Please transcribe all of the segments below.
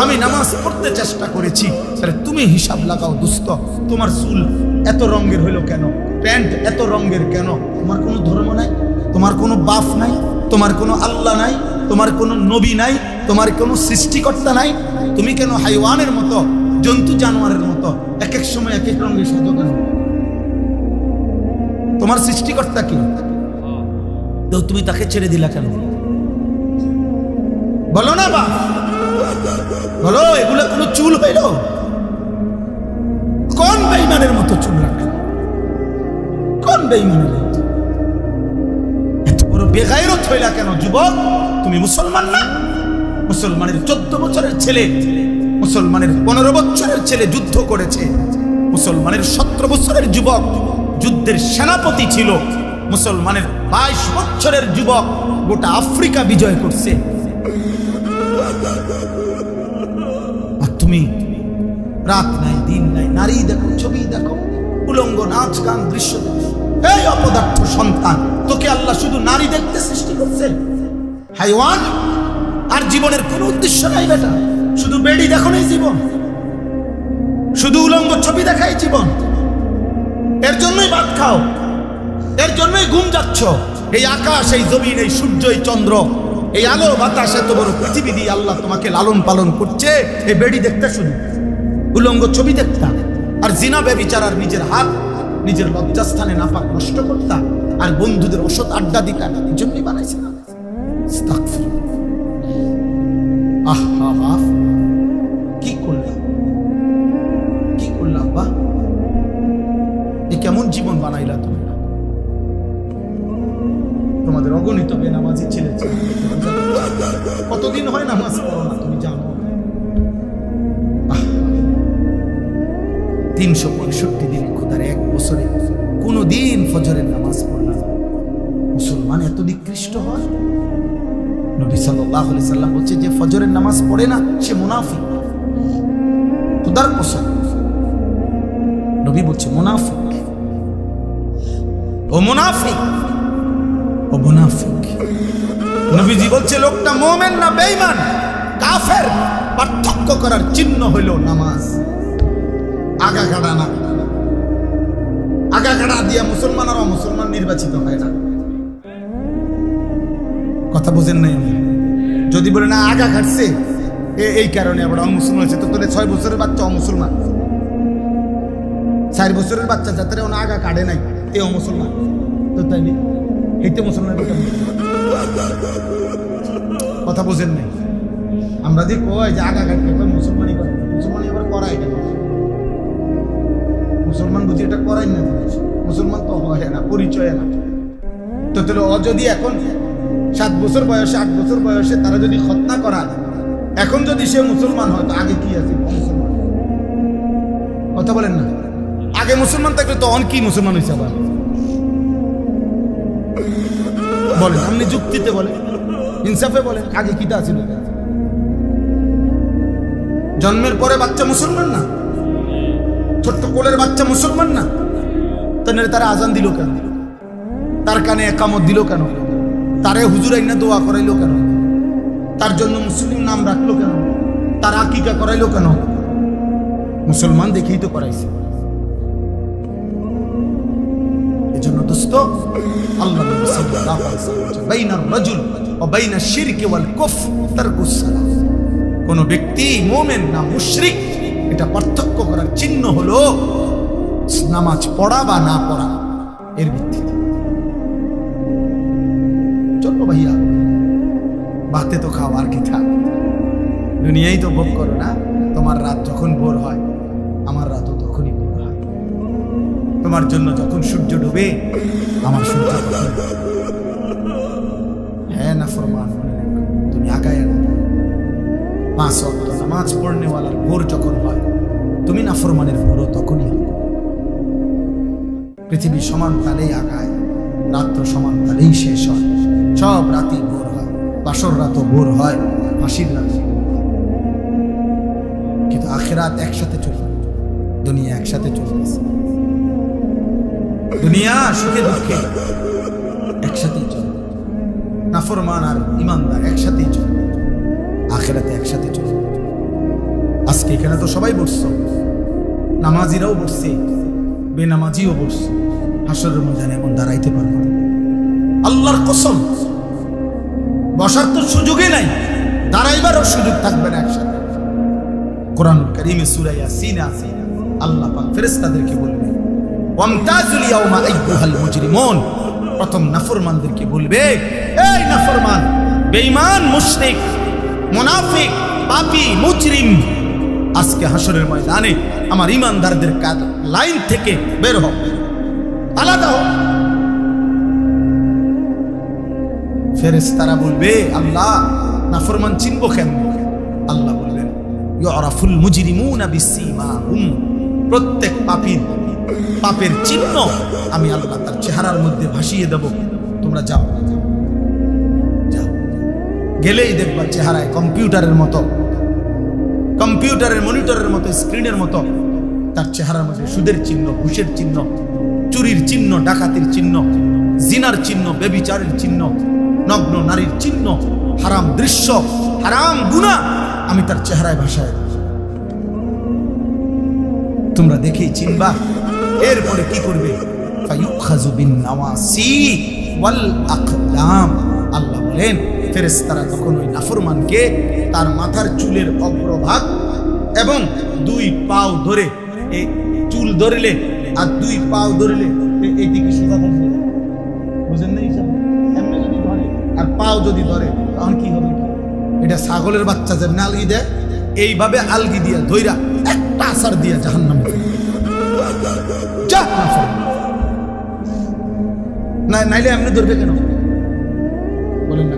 আমি নামাজ পড়তে চেষ্টা করেছি। তাহলে তুমি হিসাব লাগাও দোস্ত, তোমার চুল এত রঙের হইলো কেন, প্যান্ট এত রঙের কেন? তোমার কোনো ধর্ম নাই, তোমার কোনো বাপ নাই, তোমার কোনো আল্লাহ নাই, তোমার কোনো নবী নাই, তোমার কোনো সৃষ্টিকর্তা নাই। তুমি কেন হাইওয়ানের মতো, জন্তু জানোয়ারের মতো এক এক সময় এক এক রঙের সাজো কেন? তোমার সৃষ্টিকর্তা কি? তো তুমি তাকে ছেড়ে দিলা কেন? বলো না বা বলো, এগুলো কোনো চুল হইল? কোন বেঈমানের মতো চুল রাখে? কোন বেঈমানের মতো? এত বড় বেগায়রত হইলা কেন যুবক? তুমি মুসলমান না? মুসলমানের 14 বছরের ছেলে, মুসলমানের 15 বছরের ছেলে যুদ্ধ করেছে। মুসলমানের 17 বছরের যুবক যুদ্ধের সেনাপতি ছিল। মুসলমানের 22 বছরের যুবক গোটা আফ্রিকা বিজয় করছে। আর তুমি রাত নাই দিন নাই, নারী দেখো, ছবি দেখো, উলঙ্গ নাচ গান দৃশ্য দেখো। এই অপদার্থ সন্তান, তোকে আল্লাহ শুধু নারী দেখতে সৃষ্টি করছে? হাইওয়ান। আর জীবনের কোনো উদ্দেশ্য নাই বেটা, শুধু বেড়ি দেখো নাই জীবন, শুধু উলঙ্গ ছবি দেখাই জীবন। এর জন্যই ভাত খাও, এর জন্যই ঘুম যাচ্ছ। এই আকাশ, এই জমিন, এই সূর্য, এই চন্দ্র, এই আলো বাতাস, এত বড় পৃথিবী দিয়ে আল্লাহ তোমাকে লালন পালন করছে। এই বেড়ি দেখতে, শুধু উলঙ্গ ছবি দেখতা, আর জিনা ব্যভিচার, আর নিজের হাত নিজের লজ্জাস্থানে নাপাক নষ্ট করতা, আর বন্ধুদের অসৎ আড্ডা দিতা। এই জন্যই বানাইছে না? কি করলাম, কি করলাম বা? এ কেমন জীবন বানাইলা তুমি? তোমাদের অগণিত বেনামাজি ছেলে, কতদিন হয় নামাজ পড়ো না তুমি জানো? 365 দিন খোদার এক বছরে কোনদিন ফজরের নামাজ পড়লাম। মুসলমান এত নিকৃষ্ট হয়? নবী সাল্লাল্লাহু আলাইহি সাল্লাম বলছে, যে ফজরের নামাজ পড়ে না সে মুনাফিক। খোদার কসম, নবী বলছে মুনাফিক, ও মুনাফিক, ও মুনাফিক। নবীজি বলছে লোকটা মুমিন না বেঈমান, কাফের, পার্থক্য করার চিহ্ন হইল নামাজ। আগাগাড়া না, আগাগাড়া দিয়া মুসলমান আর অমুসলমান নির্বাচিত হয় না। কথা বুঝেন নাই? যদি বলে না আগা ঘাটছে এই কারণে আবার অমুসলমান হয়েছে, তো তোলে 6 বছরের বাচ্চা অমুসলমান, 4 বছরের বাচ্চা যাতে ওনা আগা কাটে নাই এ অমুসলমান, তো তাই নেই এইতে মুসলমান। কথা বুঝেন নাই? আমরা যে কয় যে আগা কাটতে মুসলমানই করে, মুসলমানই আবার করাই কেন? মুসলমান বুঝি এটা করাই না, মুসলমান তো হয় না, পরিচয় না। তো তাহলে ও যদি এখন 7 বছর বয়সে, 8 বছর বয়সে তারা যদি খতনা করা, এখন যদি সে মুসলমান হয়, তো আগে কি আছে? মুসলমান। কথা বলেন না? আগে মুসলমান থাকলে তো অন কি মুসলমান হয়েছে আবার? বলেন, আপনি যুক্তিতে বলেন, ইনসাফে বলেন, আগে কিটা আছে? জন্মের পরে বাচ্চা মুসলমান না? ছোট্ট কোলের বাচ্চা মুসলমান না? তাহলে তারা আজান দিল কেন? তার কানে একামত দিল কেন? তারে হুজুর আইনা দোয়া করাইলো কেন? তার জন্য মুসলিম নাম রাখলো কেন? তার আকিকা করাইলো কেন? মুসলমান দেখেই তো করাইছে। এজন্য দোস্ত, আল্লাহ নবী সাল্লাল্লাহু আলাইহি ওয়াসাল্লাম বলেছেন, বাইনার রাজুল ওয়া বাইনাশ শিরকি ওয়াল কুফর তারকুস সালাত। কোন ব্যক্তি মুমিন না মুশরিক, এটা পার্থক্য করার চিহ্ন হলো নামাজ পড়া বা না পড়া, এর ভিত্তিতে। চলো ভাইয়া, ভাতে তো খাও, আর কি থাক, দুনিয়াই তো ভোগ করো না। তোমার রাত যখন ভোর হয়, আমার রাতও তখনই ভোর হয়। তোমার জন্য যখন সূর্য ডুবে, আমার সূর্য তখন। হ্যাঁ না ফরমান, তুমি আগায় না। 5 ওয়াক্ত নামাজ পড়নেওয়ালার ভোর যখন হয়, তুমি না ফরমানের ভোরও তখনই হবে। পৃথিবী সমান তালেই আগায়, রাত্র সমান তালেই শেষ হয়। সব রাতই ভোর হয়, বাসর রাতও ভোর হয়, ফাঁসির রাত। কিন্তু আখিরাত একসাথে চলবে, দুনিয়া একসাথে চলতেছে। দুনিয়া সুখে দুঃখে একসাথেই চলবে, নাফরমান আর ইমানদার একসাথেই চলবে, আখিরাতে একসাথে চলবে। এখানে তো সবাই বসছো, নামাজিরাও বসছে, বেনামাজিও বসছে। হাসরের ময়দানে এমন দাঁড়াইতে পারবো না, আল্লাহর কসম। বসার তো সুযোগই নাই, দাঁড়াইবারও সুযোগ থাকবে না একসাথে। কোরআনুল কারীমে সূরা ইয়াসিনে আছে, আল্লাহ পাক ফেরেশতাদেরকে বলবে ওয়ামতাজুল ইয়াওমা আইয়ুহাল মুজরিমুন, প্রথম নাফরমানদেরকে বলবে, এই নাফরমান, বেঈমান, মুশরিক, মুনাফিক, পাপী, মুজরিম, আজকে হাসরের ময়দানে আমার ঈমানদারদের লাইন থেকে বের হও, আলাদা হও। ফেরেশতারা বলবে, আল্লাহ নাফরমান চিনবো কেমনে? আল্লাহ বলবেন, ইউরাফুল মুজরিমুনা বিসীমাহুম, প্রত্যেক পাপীর পাপের চিহ্ন আমি আল্লাহ তার চেহারার মধ্যে ভাসিয়ে দেব। তোমরা যাও, যাও, গেলেই দেখবা চেহারায় কম্পিউটারের মতো, কম্পিউটারের মনিটরের মতো, স্ক্রিনের মতো তার চেহারার মধ্যে সুদের চিহ্ন, ঘুষের চিহ্ন, চুরির চিহ্ন, ডাকাতির চিহ্ন, জিনার চিহ্ন, ব্যভিচারের চিহ্ন, নগ্ন নারীর চিহ্ন, হারাম দৃশ্য, হারাম গুনাহ আমি তার চেহারায় ভাসায়। তোমরা দেখেই চিনবা। এরপরে কি করবে? ফায়ুখাযু বিন-নাওয়াসি ওয়াল আকদাম। আল্লাহ বলেন, ফেরেশতারা তখন ওই নাফরমানকে তার মাথার চুলের অগ্রভাগ এবং দুই পাও ধরে, এই চুল ধরলে আর দুই পাও ধরলে এইদিকে সোজা থাকবে, বুঝেন না? এমনি যদি ধরে আর পাও যদি ধরে তখন কি হবে? এটা ছাগলের বাচ্চা যেমন আলগি দেয়, এইভাবে আলগি দিয়া ধইরা একটা আসার দিয়া জাহান্নামে নাইলে এমনি ধরবে কেন? বলেন না,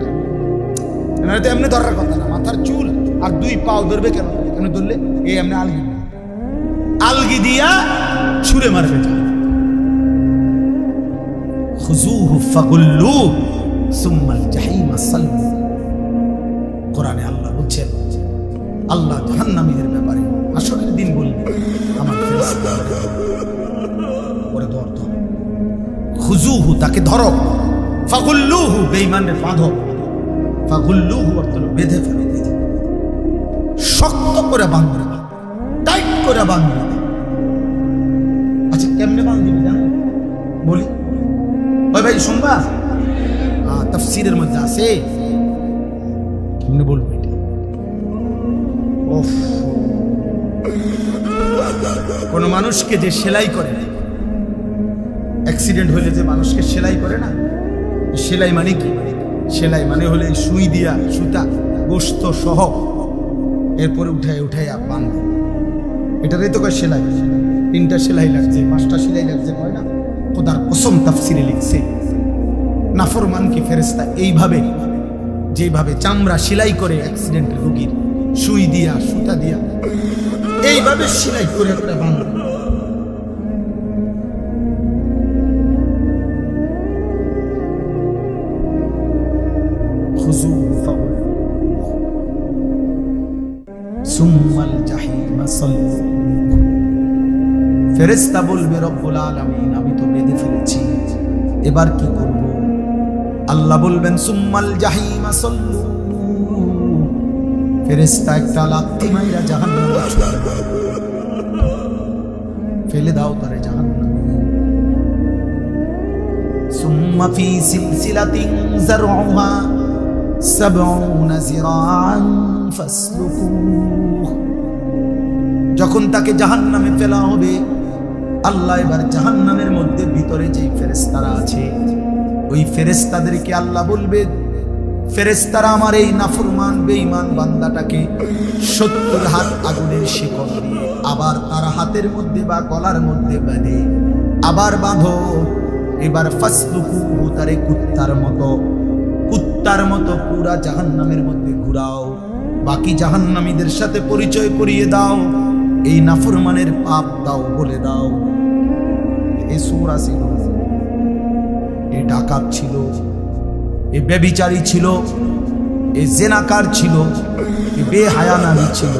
তো এমনি ধরার কথা না। মাথার চুল আর দুই পাও ধরবে কেন? এমনি ধরলে এই এমনি আলগি আলগি দিয়া ছুঁড়ে মারবে। খুযূহু ফাগুল্লু সুম্মাল জাহিমা সাল্লু। কোরআনে আল্লাহ বলছেন, আল্লাহ জাহান্নামীদের ব্যাপারে হাসরের দিন বলবে, আমার ফেরেশতারা পরে ধর, খুযূহু তাকে ধরো, ফাগুল্লুহু বেঈমানের বাঁধো, ফাগুল্লুহু অর্থ বেঁধে ফেলো, শক্ত করে বাঁধবে, টাইট করে বাঁধবে। আচ্ছা কেমনে বাঁধবে জানো? বলি, ওই ভাই শুনবা, তাফসীরের মধ্যে আছে, কেমনে বলবো এটা? কোন মানুষকে যে সেলাই করে, অ্যাক্সিডেন্ট হলে যে মানুষকে সেলাই করে না, সেলাই মানে কি? সেলাই মানে হলে সুই দিয়া সুতা গোস্ত সহ এরপরে উঠাইয়া বাঁধে, এটারই তো কয় সেলাই। 3টা সেলাই লাগছে, 5টা সেলাই লাগছে, কয় না? খোদার কসম তাফসীরে লিখছে, নাফরমান কি ফেরেশতা এইভাবে, যেভাবে চামড়া সেলাই করে অ্যাক্সিডেন্টের রোগীর, সুই দিয়া সুতা দিয়া এইভাবে সেলাই করে করে বাঁধে। ফেরেশতা বলবে, রব্বুল আলামিন আমি তো বেঁধে ফেলেছি, এবার কি করব? আল্লাহ বলবেন, সুম্মাল জাহিমা সাল্লু। ফেরেশতা একটা লাথি মাইরা জাহান্নামে ফেলে দাও তারে জাহান্নামে। সুম্মা ফি সিলসিলাতিন যারউহা 70 যিরাআন ফাসলুকুহ। যখন তাকে জাহান্নামে ফেলা হবে, আল্লাহ এবার জাহান্নামের মধ্যে ভিতরে যেই ফেরেশতারা আছে, ওই ফেরেশতাদেরকে আল্লাহ বলবে, ফেরেশতারা আমার এই নাফরমান বেঈমান বান্দাটাকে 70 হাত আগুনের শিকল দিয়ে আবার তার হাতের মধ্যে বা গলার মধ্যে বেঁধে আবার বাঁধো। এবার ফাসলুকু, তারে কুত্তার মতো পুরা জাহান্নামের মধ্যে ঘুরাও, বাকি জাহান্নামীদের সাথে পরিচয় করিয়ে দাও, এই নাফরমানের পাপ দাও বলে দাও। এই সূরা ছিল, এই ডাকাত ছিল, এই ব্যভিচারী ছিল, এই জেনাকার ছিল, এই বেহায়া নারী ছিল,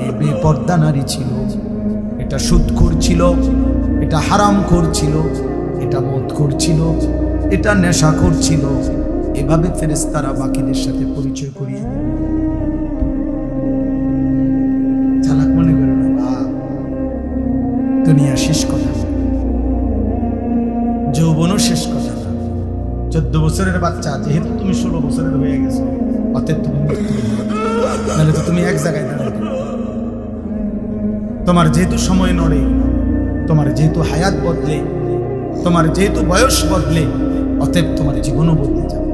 এই বেপর্দা নারী ছিল, এটা সুদখোর ছিল, এটা হারামখোর ছিল, এটা মদখোর ছিল, এটা নেশাখোর ছিল। এভাবে ফেরেশতারা বাকিদের সাথে পরিচয় করিয়ে দেবে। চালাক মনে দুনিয়া শেষ কথা, যৌবনও শেষ কথা। 14 বছরের বাচ্চা, যেহেতু তুমি 16 বছরের হয়ে গেছো, অতএব তুমি তাহলে তো তুমি এক জায়গায় দাঁড়াবে। তোমার যেহেতু সময় নড়ে, তোমার যেহেতু হায়াত বদলে, তোমার যেহেতু বয়স বদলে, অতএব তোমার জীবনও বদলে যাবে,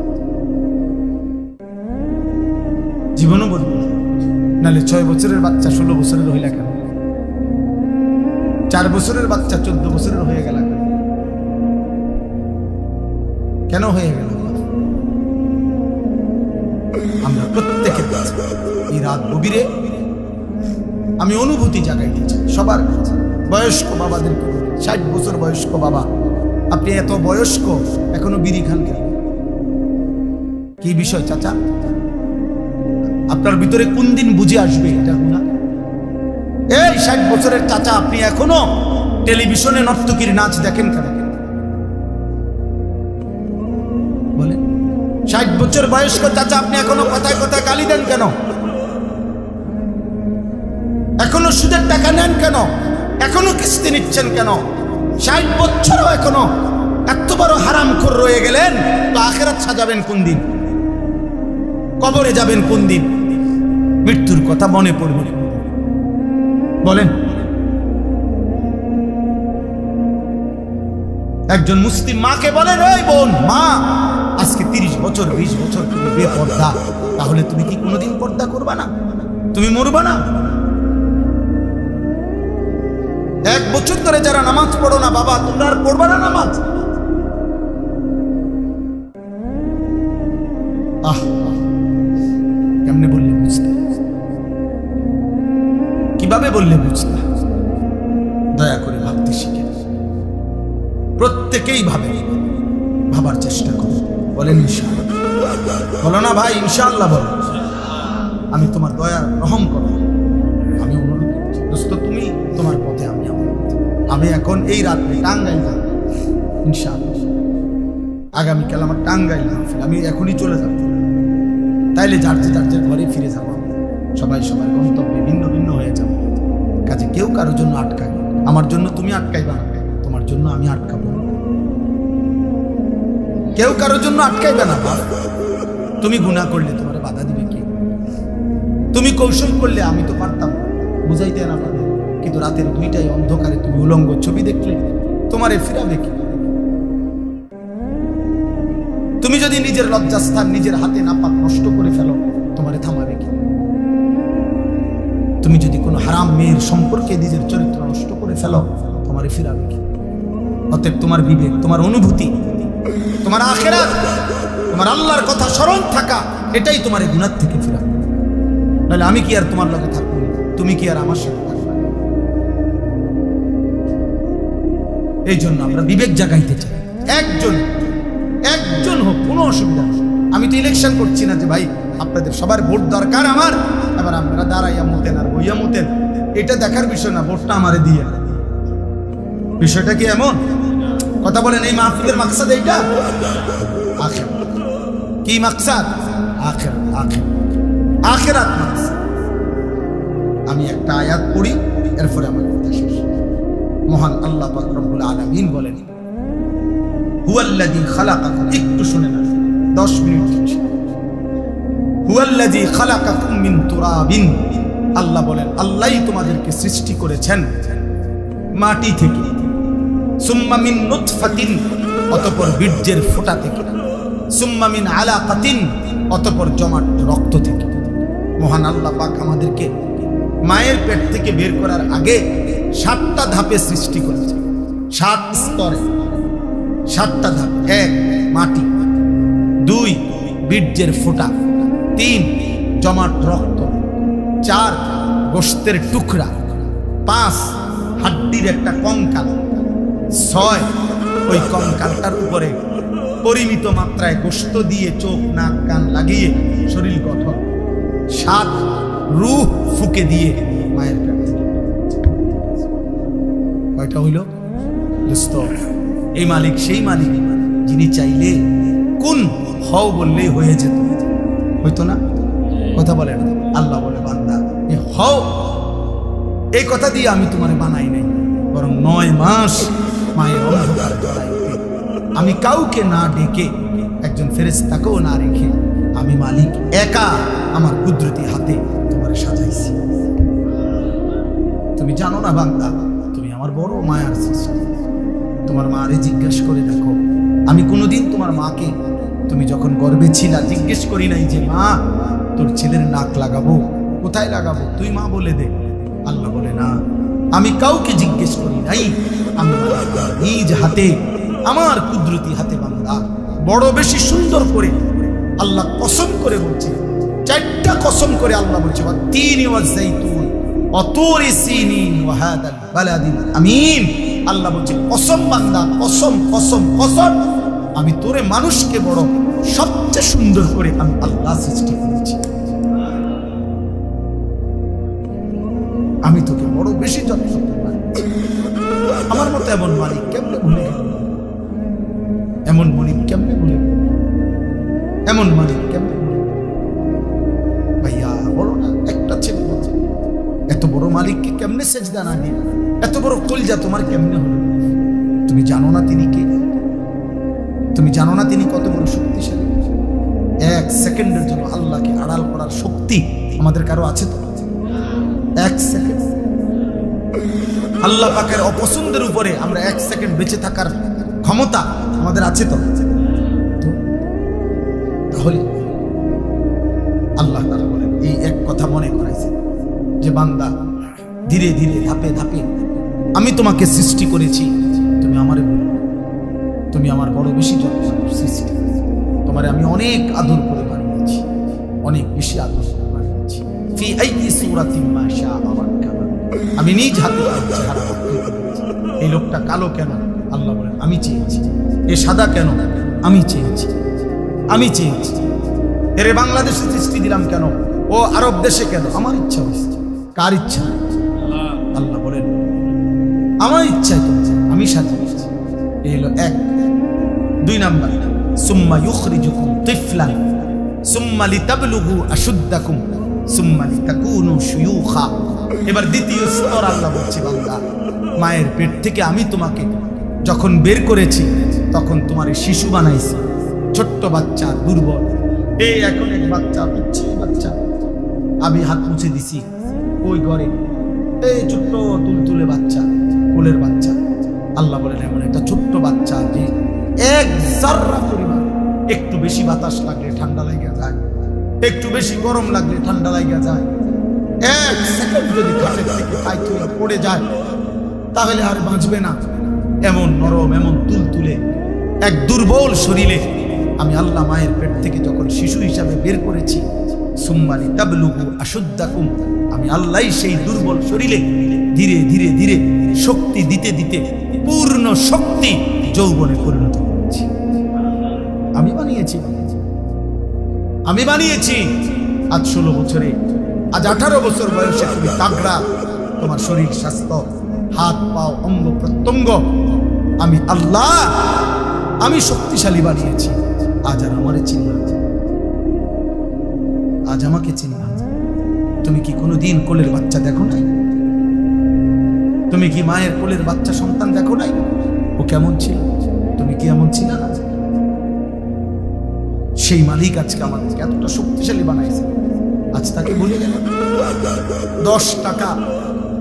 জীবনও বদলে যাবে। নাহলে 6 বছরের বাচ্চা 16 বছরের হইলা কেন? 4 বছরের বাচ্চা 14 বছরের হয়ে গেল কেন হয়ে গেল? আমরা প্রত্যেকের কাছে এই রাত গভীরে আমি অনুভূতি জাগাইতে চাই সবার কাছে। বয়স্ক বাবাদেরকে, 60 বছর বয়স্ক বাবা, আপনি এত বয়স্ক এখনো বিড়ি খান কেন? কি বিষয় চাচা? আপনার ভিতরে কোন দিন বুঝে আসবে এটা গুনাহ? এই 60 বছরের চাচা, আপনি এখনো টেলিভিশনে নর্তকীর নাচ দেখেন কেন? বলে 60 বছর বয়স্ক চাচা, আপনি এখনো কথায় কথায় গালি দেন কেন? এখনো সুদের টাকা নেন কেন? এখনো কিস্তি নিচ্ছেন কেন? 60 বছরও এখনো এত বড় হারামখোর রয়ে গেলেন, তো আখিরাত সাজাবেন কোন দিন? কবরে যাবেন কোন দিন? মৃত্যুর কথা মনে পড়বে বলেন? একজন মুসলিম মাকে বলেন, এই বোন, মা আজকে 30 বছর 20 বছর তুমি বেপর্দা, তাহলে তুমি কি কোনোদিন পর্দা করবা না? তুমি মরবা না? 1 বছর ধরে যারা নামাজ পড়ো না বাবা, তোমরা আর পড়বা না নামাজ? কেমনে বললে বুঝতে? কিভাবে বললে বুঝতে? দয়া করে ভাবতে শিখে, প্রত্যেকেই ভাবে, ভাবার চেষ্টা করো। বলেন ইনশাআল্লাহ? বলো না ভাই ইনশাআল্লাহ? বলো। আমি তোমার দয়া রহম করো, আমি অনুরোধ করছি দোস্ত, তুমি তোমার পথে, আমি আমার পথে। আমি এখন এই রাত্রে টাঙ্গাইল যাব ইনশাআল্লাহ, আগামীকাল আমার টাঙ্গাইল মাহফিল, আমি এখনই চলে যাব। তাইলে যার যার ঘরে ফিরে যাবো, সবাই সবার গন্তব্যে ভিন্ন ভিন্ন হয়ে যাব। কাজে কেউ কারোর জন্য আটকায়, আমার জন্য তুমি আটকাইবা না, তোমার জন্য আমি আটকাবো। কেউ কারোর জন্য আটকাইবে না। তুমি গুনাহ করলে তোমার বাধা দিবে কে? তুমি কৌশল করলে আমি তো পারতাম বুঝাইতে না পারে, কিন্তু রাতের 2টায় অন্ধকারে তুমি উলঙ্গ ছবি দেখলে তোমারে ফিরাবে কি? তুমি যদি নিজের লজ্জাস্থান নিজের হাতে নাপাক নষ্ট করে ফেলো, তোমারে থামাবে কি? তুমি যদি কোনো হারাম মেয়ের সম্পর্কে নিজের চরিত্র নষ্ট করে ফেলো, তোমারে ফিরাবে কি? অতএব তোমার বিবেক, তোমার অনুভূতি, তোমার আখিরাত, তোমার আল্লাহর কথা স্মরণ থাকা, এটাই তোমার এই গুনাহ থেকে ফিরাবে। নাহলে আমি কি আর তোমার লগে থাকবো? তুমি কি আর আমার সাথে থাকবে? এই জন্য আমরা বিবেক জাগাইতে চাই। একজন হোক, কোনো অসুবিধা নেই। আমি তো ইলেকশন করছি না যে ভাই আপনাদের সবার ভোট দরকার আমার, এবার আপনারা দাঁড়াইয়া মতেন আর বইয়া মতেন, এটা দেখার বিষয় না। ভোটটা আমারে দিয়ে, বিষয়টা কি এমন? কথা বলেন, এই মাহফিলের মাকসাদ এইটা? আখিরাত। কি মাকসাদ? আখিরাত মাকসাদ। আমি একটা আয়াত পড়ি, এরপরে আমার কথা শেষ। মহান আল্লাহ পাক রব্বুল আলামিন বলেন, হুয়াল্লাযী খালাকাকুম, একটু শুনে না, 10 মিনিট। হুয়াল্লাযী খালাকাকুম মিন তুরাবিন, আল্লাহ বলেন আল্লাহই তোমাদেরকে সৃষ্টি করেছেন মাটি থেকে। সুম্মা মিন নুতফাতিন, অতঃপর বীর্যের ফোঁটা থেকে। সুম্মা মিন আলাকাতিন, অতঃপর জমাট রক্ত থেকে। মহান আল্লাহ পাক আমাদেরকে মায়ের পেট থেকে বের করার আগে 7টা ধাপে সৃষ্টি করেছে। 7 স্তরে 7টা ধাপ। 1 মাটি, 2 বীর্যের ফোঁটা, 3 জমাট রক্ত, 4 গোশতের টুকরা, 5 হাড্ডির একটা কঙ্কাল, 6 ওই কঙ্কালটার উপরে পরিমিত মাত্রায় গোশত দিয়ে চোখ নাক কান লাগিয়ে শরীর গঠন, 7 রূহ ফুকে দিয়ে মায়ের পেট থেকে। কয়টা হইল দোস্ত? এই মালিক সেই মালিক যিনি চাইলে কোন হও বললেই হয়ে যেত, হইতো না? কথা বলে না? আল্লাহ বলে, বান্দা এ হও, এই কথা দিয়ে আমি তোমারে বানাই নাই, বরং 9 মাস মায়ের অন্ধকার জড়াইতে আমি কাউকে না ডেকে, একজন ফেরেশতাকেও না রেখে, আমি মালিক একা আমার কুদরতি হাতে তোমার সাজাইছি। তুমি জানো না বান্দা, তুমি আমার বড় মায়ার সৃষ্টি। তোমার মারে জিজ্ঞেস করে দেখো, আমি কোনোদিন তোমার মাকে তুমি যখন গর্ভে ছিলা জিজ্ঞেস করি নাই যে মা তোর ছেলের নাক লাগাবো, কোথায় লাগাবো, তুই মা বলে দে। আল্লাহ বলে না, আমি কাউকে জিজ্ঞেস করি নাই, আমি নিজ হাতে আমার কুদরতি হাতে বান্দা বড় বেশি সুন্দর করে আল্লাহ কসম করে বলছে, 4টা কসম করে আল্লাহ বলছে, তিনি ওয়াজ জাইতুন অতুরি সিনিন ওয়া হাদাল বালাদিল আমিন। আল্লাহ বলছে কসম বান্দা, কসম কসম কসম, আমি তোরে মানুষকে বড় সবচেয়ে সুন্দর করে আমি আল্লাহ সৃষ্টি করেছি। আমি তোকে বড় বেশি যত্ন করি। আমার মতো এমন মালিক কেমনে ভুলে গেল? এমন মালিক কেমনে ভুলে গেল? এমন মালিক কেমনে ভুলে গেল? ভাইয়া বলো না, একটা ছেলে বলছে এত বড় মালিককে কেমনে সেজদা না দিয়ে, এত বড় কলজা তোমার কেমনে হলো? তুমি জানো না তিনি কে? তুমি জানো না তিনি কত বড় শক্তিশালী? 1 সেকেন্ডের জন্য আল্লাহকে আড়াল করার শক্তি আমাদের কারো আছে তো? 1 সেকেন্ড আল্লাহ পাকের অপছন্দের উপরে আমরা 1 সেকেন্ড বেঁচে থাকার ক্ষমতা আমাদের আছে তো? তাহলে আল্লাহ তাআলা বলেন, এই এক কথা মনে করাইছে যে বান্দা ধীরে ধীরে ধাপে ধাপে আমি তোমাকে সৃষ্টি করেছি, তুমি আমারে বলো, তুমি আমার বড় বেশি যত্ন সৃষ্টি, তোমারে আমি অনেক আদর করে বানিয়েছি, অনেক বেশি আদর করে বানিয়েছি। ফি আইয়ি সূরাতিন মা শাআ রাক্কাবা, আমি নিজ হাতে চেহারা করেছি। এই লোকটা কালো কেন? আল্লাহ বলেন আমি চেয়েছি। এ সাদা কেন? আমি চেয়েছি, আমি চেয়েছি। এরে বাংলাদেশে সৃষ্টি দিলাম কেন? ও আরব দেশে কেন? আমার ইচ্ছা হয়েছে। কার ইচ্ছা? আল্লাহ বলেন আমার ইচ্ছায় তোমাকে আমি সাজিয়েছি। এই হলো 1। 2 নাম্বার, সুম্মা ইউখরিজুকুম তিফলান সুম্মা লিতাবলুগু আশুদ্দাকুম সুম্মা লিতাকুনু শুয়ুখা। এবার দ্বিতীয় স্তর আল্লাহ বলছে, বান্দা মায়ের পেট থেকে আমি তোমাকে যখন বের করেছি তখন তোমার শিশু বানাইছি, ছোট্ট বাচ্চা, দুর্বল। এই এখন এক বাচ্চা, পিচ্ছি বাচ্চা, আমি হাত মুছে দিছি ওই ঘরে, এই ছোট্ট তুলতুলে বাচ্চা, কোলের বাচ্চা। আল্লাহ বলেন এমন একটা ছোট্ট বাচ্চা যে 1 জাররা পরিমাণ একটু বেশি বাতাস লাগলে ঠান্ডা লাগা যায়, একটু বেশি গরম লাগলে ঠান্ডা লাগা যায়। 1 সেকেন্ড যদি খাটের থেকে পাইতে পড়ে যায় তাহলে আর বাঁচবে না। এমন নরম, এমন তুলতুলে এক দুর্বল শরীরে আমি আল্লাহ মায়ের পেট থেকে যখন শিশু হিসাবে বের করেছি, সুম্মা লিতাবলুগু আশুদ্দাকুম, আমি আল্লাহ সেই দুর্বল শরীরে ধীরে ধীরে ধীরে শক্তি দিতে দিতে পূর্ণ শক্তি যৌবনে পরিণত করেছি। আমি বানিয়েছি, আমি বানিয়েছি। আজ 16 বছরে, আজ 18 বছর বয়সে তুমি তাগড়া, তোমার শরীর স্বাস্থ্য, হাত পাও, অঙ্গ প্রত্যঙ্গ আমি আল্লাহ, আমি শক্তিশালী বানিয়েছি। আজ আর আমারে চিনলাম, আজ আমাকে চিনলাম। তুমি কি কোনোদিন কোলের বাচ্চা দেখো নাই? তুমি কি মায়ের কোলের বাচ্চা সন্তান দেখো নাই? ও কেমন ছিল? তুমি কি এমন ছিল না? সেই মালিক আজকে আমাদেরকে এতটা শক্তিশালী বানাইছে, আজ তাকে ভুলে গেল। 10 টাকা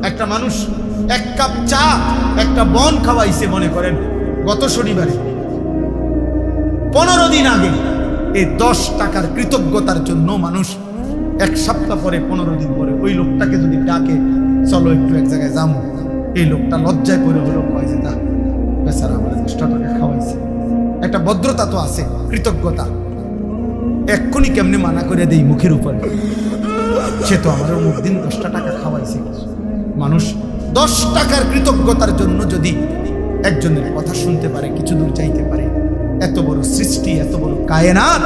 একটা মানুষ 1 কাপ চা, একটা বন খাওয়াইছে মনে করেন গত শনিবারে, 15 দিন আগে। এই 10 টাকার কৃতজ্ঞতার জন্য মানুষ 1 সপ্তাহ পরে, 15 দিন পরে ওই লোকটাকে যদি ডাকে চলো একটু এক জায়গায় যাবো, এই লোকটা লজ্জায় পড়ে হলো কয় যে তা বেচারা আমার 10 টাকা খাওয়াইছে। একটা ভদ্রতা তো আছে, কৃতজ্ঞতা। এক্ষুনি কেমনে মানা করে দেই মুখের উপরে, সে তো আমার মুখ দিন 10 টাকা খাওয়াইছে। মানুষ 10 টাকার কৃতজ্ঞতার জন্য যদি একজনের কথা শুনতে পারে, কিছু দূর চাইতে পারে, এত বড় সৃষ্টি, এত বড় কায়নাত,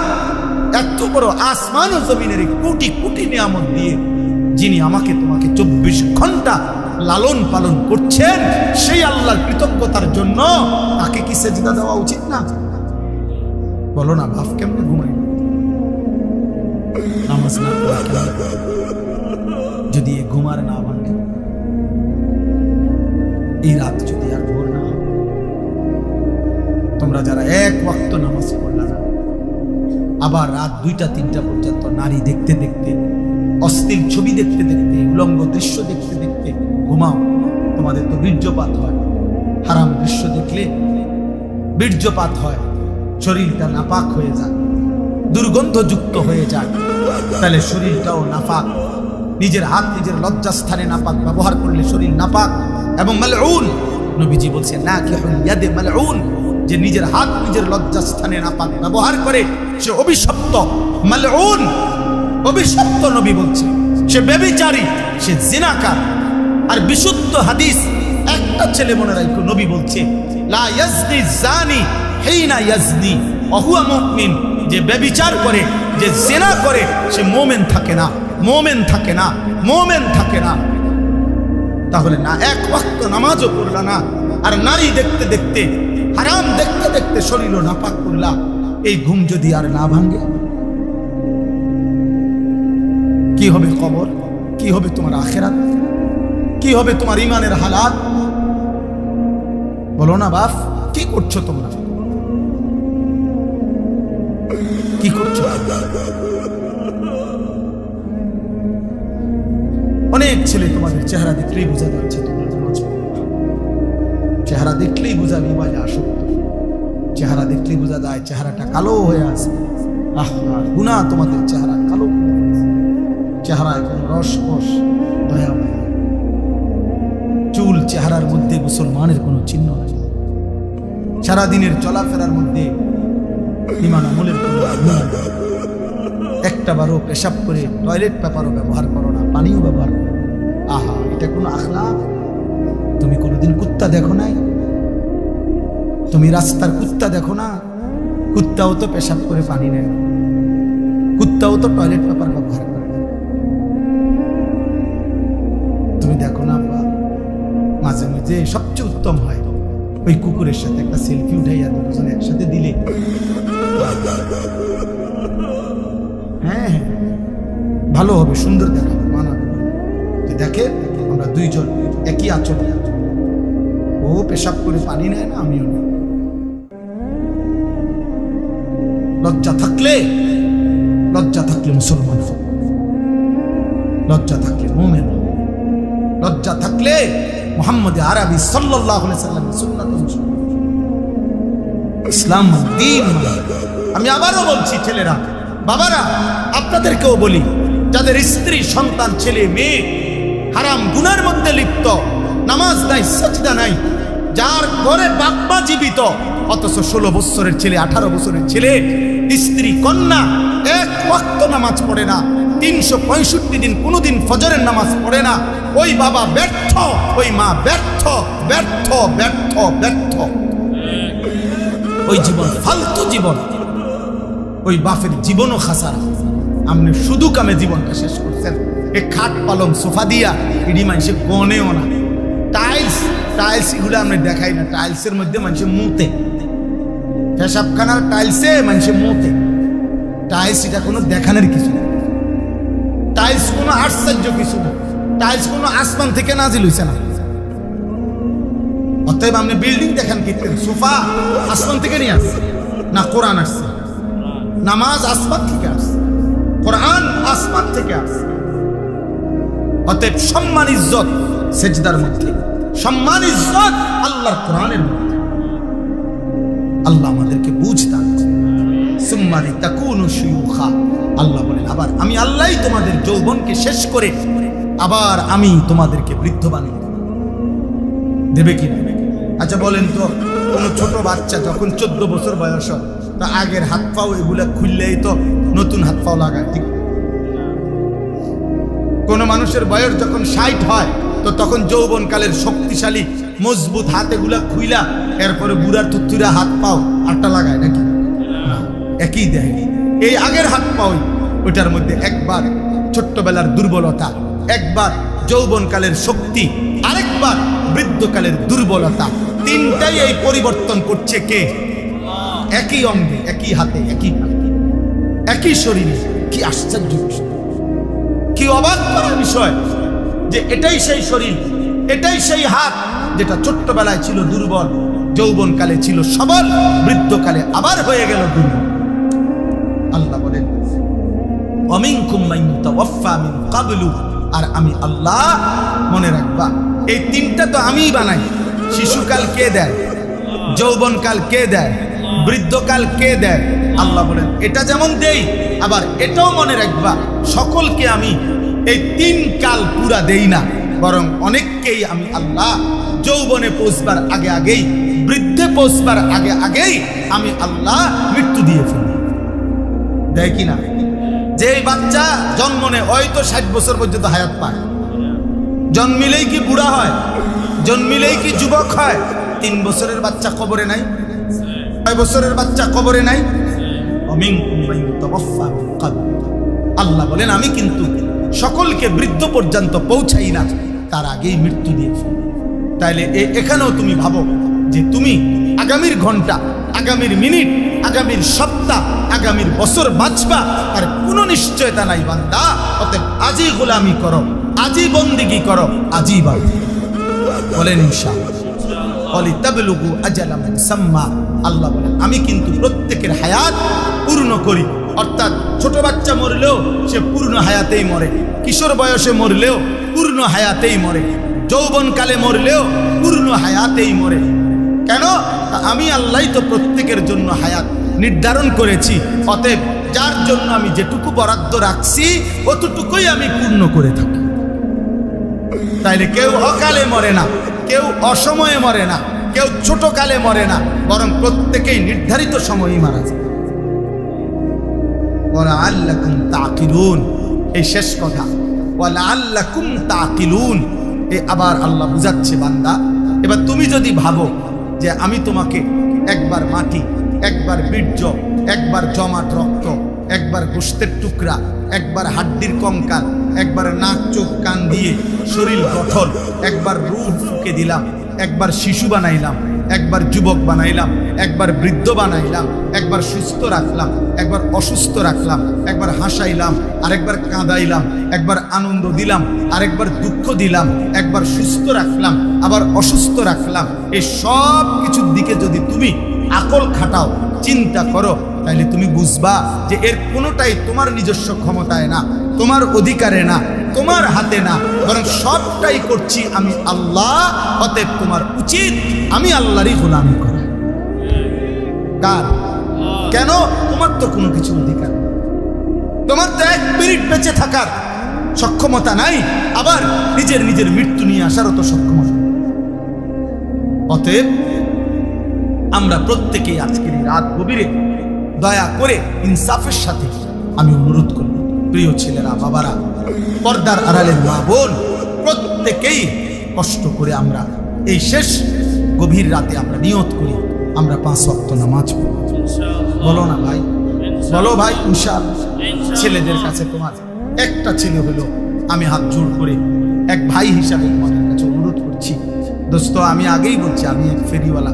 এত বড় আসমান ও জমিনের কোটি কোটি নিয়ামত দিয়ে যিনি আমাকে তোমাকে 24 ঘন্টা লালন পালন করছেন, সেই আল্লাহর কৃতজ্ঞতার জন্য তাকে কি সেজদা দেওয়া উচিত না? বলো না, ভাব কেমনে ঘুমাই, নামাজ না পড়া যদি ঘুমার না ভাঙে। এই রাত যদি আর ভোর না হয়, তোমরা যারা এক ওয়াক্ত নামাজ পড়লা না, আবার রাত 2টা-3টা পর্যন্ত নারী দেখতে দেখতে, অশ্লীল ছবি দেখতে দেখতে, উলঙ্গ দৃশ্য দেখতে দেখতে ঘুমাও, তোমাদের তো বীর্যপাত হয়। হারাম দৃশ্য দেখলে বীর্যপাত হয়, শরীরটা নাপাক হয়ে যায়, দুর্গন্ধযুক্ত হয়ে যায়। তাহলে শরীরটাও নাপাক। নিজের হাত নিজের লজ্জাস্থানে নাপাক ব্যবহার করলে শরীর নাপাক এবং মালউন। নবীজি বলছেন নাকিহুল ইয়াদে মালউন, যে নিজের হাত নিজের লজ্জাস্থানে নাপাক ব্যবহার করে সে অভিশপ্ত, মালউন, অভিশপ্ত। নবী বলছে সে ব্যভিচারী, সে জিনাকার। আর বিশুদ্ধ হাদিস একটা ছেলে মনে রাখো, নবী বলছে লা ইয়াজনি জানি হিনা ইয়াজনি ওয়া হুয়া মুমিন, যে ব্যভিচার করে, যে জিনা করে, সে মুমিন থাকে না, মুমিন থাকে না, মুমিন থাকে না। তাহলে না এক ওয়াক্ত নামাজও পড়লা না, আর নারী দেখতে দেখতে, হারাম দেখতে দেখতে শরীরও নাপাক করলা। এই ঘুম যদি আর না ভাঙে, কি হবে কবর? কি হবে তোমার আখিরাত? কি হবে তোমার ইমানের হালাত? বলো না বাপ, কি করছো তোমরা? কি করছো? অনেক ছেলে তোমাদের চেহারা দেখলেই বোঝা যাচ্ছে তোমরা নামাজ পড়ো। চেহারা দেখলেই বোঝা বিবাহে আসক্ত, চেহারা দেখলেই বোঝা যায় চেহারাটা কালো হয়ে আছে। গুনাহ, তোমাদের চেহারা কালো, চেহারায় কোনো রস রস দয়া নাই, চুল চেহারার মধ্যে মুসলমানের কোনো চিহ্ন নাই, সারাদিনের চলাফেরার মধ্যে ইমান আমলের কোনো গুণ নাই। একটা বারও পেশাব করে টয়লেট পেপারও ব্যবহার করো না, পানিও ব্যবহার করো। আহা, এটা কোনো আখলাক? তুমি কোনোদিন কুত্তা দেখো নাই? তুমি রাস্তার কুত্তা দেখো না? কুত্তাও তো পেশাব করে পানি নেয়, কুত্তাও তো টয়লেট পেপার ব্যবহার করে। তুমি দেখো না মাঝে মাঝে সবচেয়ে উত্তম হয় ওই কুকুরের সাথে একটা সেলফি উঠাইয়া দুজনে একসাথে দিলে, হ্যাঁ ভালো হবে, সুন্দর দেখাবে, মানাবে। যে দেখে আমরা দুইজন একই আচরণ, ও পেশাব করে পানি নেয় না, আমিও না। লজ্জা থাকলে মুসলমান, লজ্জা থাকলে মুমিন, লজ্জা থাকলে মুহাম্মদ আরবি সাল্লাল্লাহু আলাইহি সাল্লামের সুন্নাত অনুসরণ। ইসলাম দ্বীন। আমি আবারও বলছি, ছেলেরা, বাবারা, আপনাদেরকেও বলি, যাদের স্ত্রী, সন্তান, ছেলে মেয়ে হারাম গুনার মধ্যে লিপ্ত, নামাজ নাই, সাজদা নাই, যার ঘরে বাপ্পা জীবিত, অথচ 16 বছরের ছেলে, 18 বছরের ছেলে, স্ত্রী, কন্যা এক ওয়াক্ত নামাজ পড়ে না, 365 দিন কোনোদিন ফজরের নামাজ পড়ে না, ওই বাবা ব্যর্থ, ওই মা ব্যর্থ, ব্যর্থ, ব্যর্থ, ব্যর্থ। ওই জীবন ফালতু জীবন, ওই বাপের জীবনও খাসারা। আপনি শুধু কামে জীবনটা শেষ করছেন। এ খাট পালং সোফা দিয়া ইডি মানুষে গনেও না, টাইলস এগুলো আপনি দেখাই না, টাইলসের মধ্যে মানুষে মুতে, পেশাবখানার টাইলসে মানুষে মুতে। টাইলস এটা কোনো দেখানোর কিছু না, টাইলস কোনো আশ্চর্য কিছু না, টাইলস কোনো আসমান থেকে নাজিল হইছে না। অতএব আপনি বিল্ডিং দেখেন কিনতেন, সোফা আসমান থেকে নিয়ে আসছে না, কোরআন আসছে। নামাজ আসমান থেকে আসছে, কোরআন আসমান থেকে আসছে। অতএব সম্মান ইজ্জত সেজদার মধ্যে, সম্মান ইজ্জত আল্লাহর কোরআনের মধ্যে। আল্লাহ আমাদেরকে বুঝতাম। সুম্মারি তাকুনু শুয়ুখা, আল্লাহ বলেন আবার আমি আল্লাহই তোমাদের যৌবনকে শেষ করে আবার আমি তোমাদেরকে বৃদ্ধ বানিয়ে দেব। দেবে কি না? আচ্ছা বলেন তো, কোনো ছোট বাচ্চা যখন 14 বছর বয়স হয়, তা আগের হাত পাও এগুলা খুললেই তো নতুন হাত পাও লাগায়, ঠিক? কোন মানুষের বয়স যখন 60 হয়, তো তখন যৌবনকালের শক্তিশালী মজবুত হাত এগুলা খুইলা এরপরে বুড়ার থুতুরা হাত পাও আটটা লাগায় নাকি? একই দেয়। এই আগের হাত পাও ওইটার মধ্যে একবার ছোট্টবেলার দুর্বলতা, একবার যৌবনকালের শক্তি, আরেকবার বৃদ্ধকালের দুর্বলতা, তিনটাই এই পরিবর্তন করছে কে? একই অঙ্গে, একই হাতে, একই শরীরে। কি আশ্চর্য বিষয়, কি অবাক করার বিষয় যে এটাই সেই শরীর, এটাই সেই হাত, যেটা ছোট্টবেলায় ছিল দুর্বল, যৌবনকালে ছিল সবল, বৃদ্ধকালে আবার হয়ে গেল দুর্বল। আল্লাহ বলেন ওয়ামিনকুম মান ইউতাওয়াফা মিন ক্বাবলু, আর আমি আল্লাহ, মনে রাখবা এই তিনটা তো আমিই বানাই। শিশুকাল কে দেয়, যৌবনকাল কে দেয়, বৃদ্ধকাল কে দেয়? আল্লাহ বলেন এটা যেমন দেই, আবার এটাও মনে রাখবা সকলকে আমি এই তিন কাল পুরা দেই না, বরং অনেককেই আমি আল্লাহ যৌবনে পৌঁছবার আগে আগেই, বৃদ্ধে পৌঁছবার আগে আগেই আমি আল্লাহ মৃত্যু দিয়ে ফেলি। দেয় কিনা? যে বাচ্চা জন্ম নেয় ওই তো 60 বছর পর্যন্ত হায়াত পায়, জন্মিলেই কি বুড়া হয়, জন্মিলেই কি যুবক হয়? 3 বছরের বাচ্চা কবরে নাই, 6 বছরের বাচ্চা কবরে নাই। আল্লাহ বলেন আমি কিন্তু সকলকে বৃদ্ধ পর্যন্ত পৌঁছাই না, তার আগেই মৃত্যু দিয়ে ফেলি। তাইলে এখানেও তুমি ভাবো যে তুমি আগামীর ঘন্টা, আগামীর মিনিট, আগামীর সপ্তাহ, আগামীর বছর বাঁচবা আর কোনো নিশ্চয়তা নাই বান্দা। অতএব আজই গোলামি করো, আজই বন্দিগি করো, আজই বাঁচো। বলেন ইনশাআল্লাহ। ওয়ালিতাবলুগু আজালাম মুসাম্মা, আল্লাহ বলেন আমি কিন্তু প্রত্যেকের হায়াত পূর্ণ করি। অর্থাৎ ছোট বাচ্চা মরলেও সে পূর্ণ হায়াতেই মরে, কিশোর বয়সে মরলেও পূর্ণ হায়াতেই মরে, যৌবনকালে মরলেও পূর্ণ হায়াতেই মরে। কেন? আমি আল্লাহ তো প্রত্যেকের জন্য হায়াত নির্ধারণ করেছি। অতএব যার জন্য আমি যেটুকু বরাদ্দ রাখছি অতটুকুই আমি পূর্ণ করে থাকি। তাইলে কেউ অকালে মরে না, কেউ অসময়ে মরে না, কেউ ছোট কালে মরে না, বরং প্রত্যেকেই নির্ধারিত সময়ই মারা যায়। ওয়ালাআল্লাকুম তাকিলুন, এই শেষ কথা, ওয়ালাআল্লাকুম তাকিলুন। এই আবার আল্লাহ বুঝাচ্ছে বান্দা, এবার তুমি যদি ভাবো যে আমি তোমাকে একবার মাটি, একবার বীর্য, একবার জমাট রক্ত, একবার গোশতের টুকরা, একবার হাড্ডির কঙ্কাল, একবার নাক চোখ কান দিয়ে শরীর গঠন, একবার রূহ ফুঁকে দিলাম, একবার শিশু বানাইলাম, একবার যুবক বানাইলাম, একবার বৃদ্ধ বানাইলাম, একবার সুস্থ রাখলাম, একবার অসুস্থ রাখলাম, একবার হাসাইলাম, আরেকবার কাঁদাইলাম, একবার আনন্দ দিলাম, আরেকবার দুঃখ দিলাম, একবার সুস্থ রাখলাম, আবার অসুস্থ রাখলাম, এই সব কিছুর দিকে যদি তুমি আকল খাটাও, চিন্তা করো, তাহলে তুমি বুঝবা যে এর কোনোটাই তোমার নিজস্ব ক্ষমতায় না, তোমার অধিকারে না, তোমার হাতে না, বরং সবটাই করছি আমি আল্লাহ। অতএব তোমার উচিত আমি আল্লাহরই গোলামি করা। কার? কেন? তোমার তো কোনো কিছু অধিকার নেই, তোমার তো 1 মিনিট বেঁচে থাকার সক্ষমতা নাই, আবার নিজের মৃত্যু নিয়ে আসারও তো সক্ষমতা। অতএব আমরা প্রত্যেকেই আজকের এই রাত গভীরে দয়া করে ইনসাফের সাথে আমি অনুরোধ করব, প্রিয় ছেলেরা, বাবারা, পর্দার আড়ালের মা বোন, প্রত্যেকেই কষ্ট করে আমরা এই শেষ গভীর রাতে আমরা নিয়ত করি আমরা 5 ওয়াক্ত নামাজ পড়ব। বলো না ভাই, বলো ভাই ইনশাআল্লাহ। ছেলেদের কাছে তোমার একটা ছেলে হলো, আমি হাত জোড় করে এক ভাই হিসাবে তোমাদের কাছে অনুরোধ করছি, দোস্ত, আমি আগেই বলছি আমি এক ফেরিওয়ালা,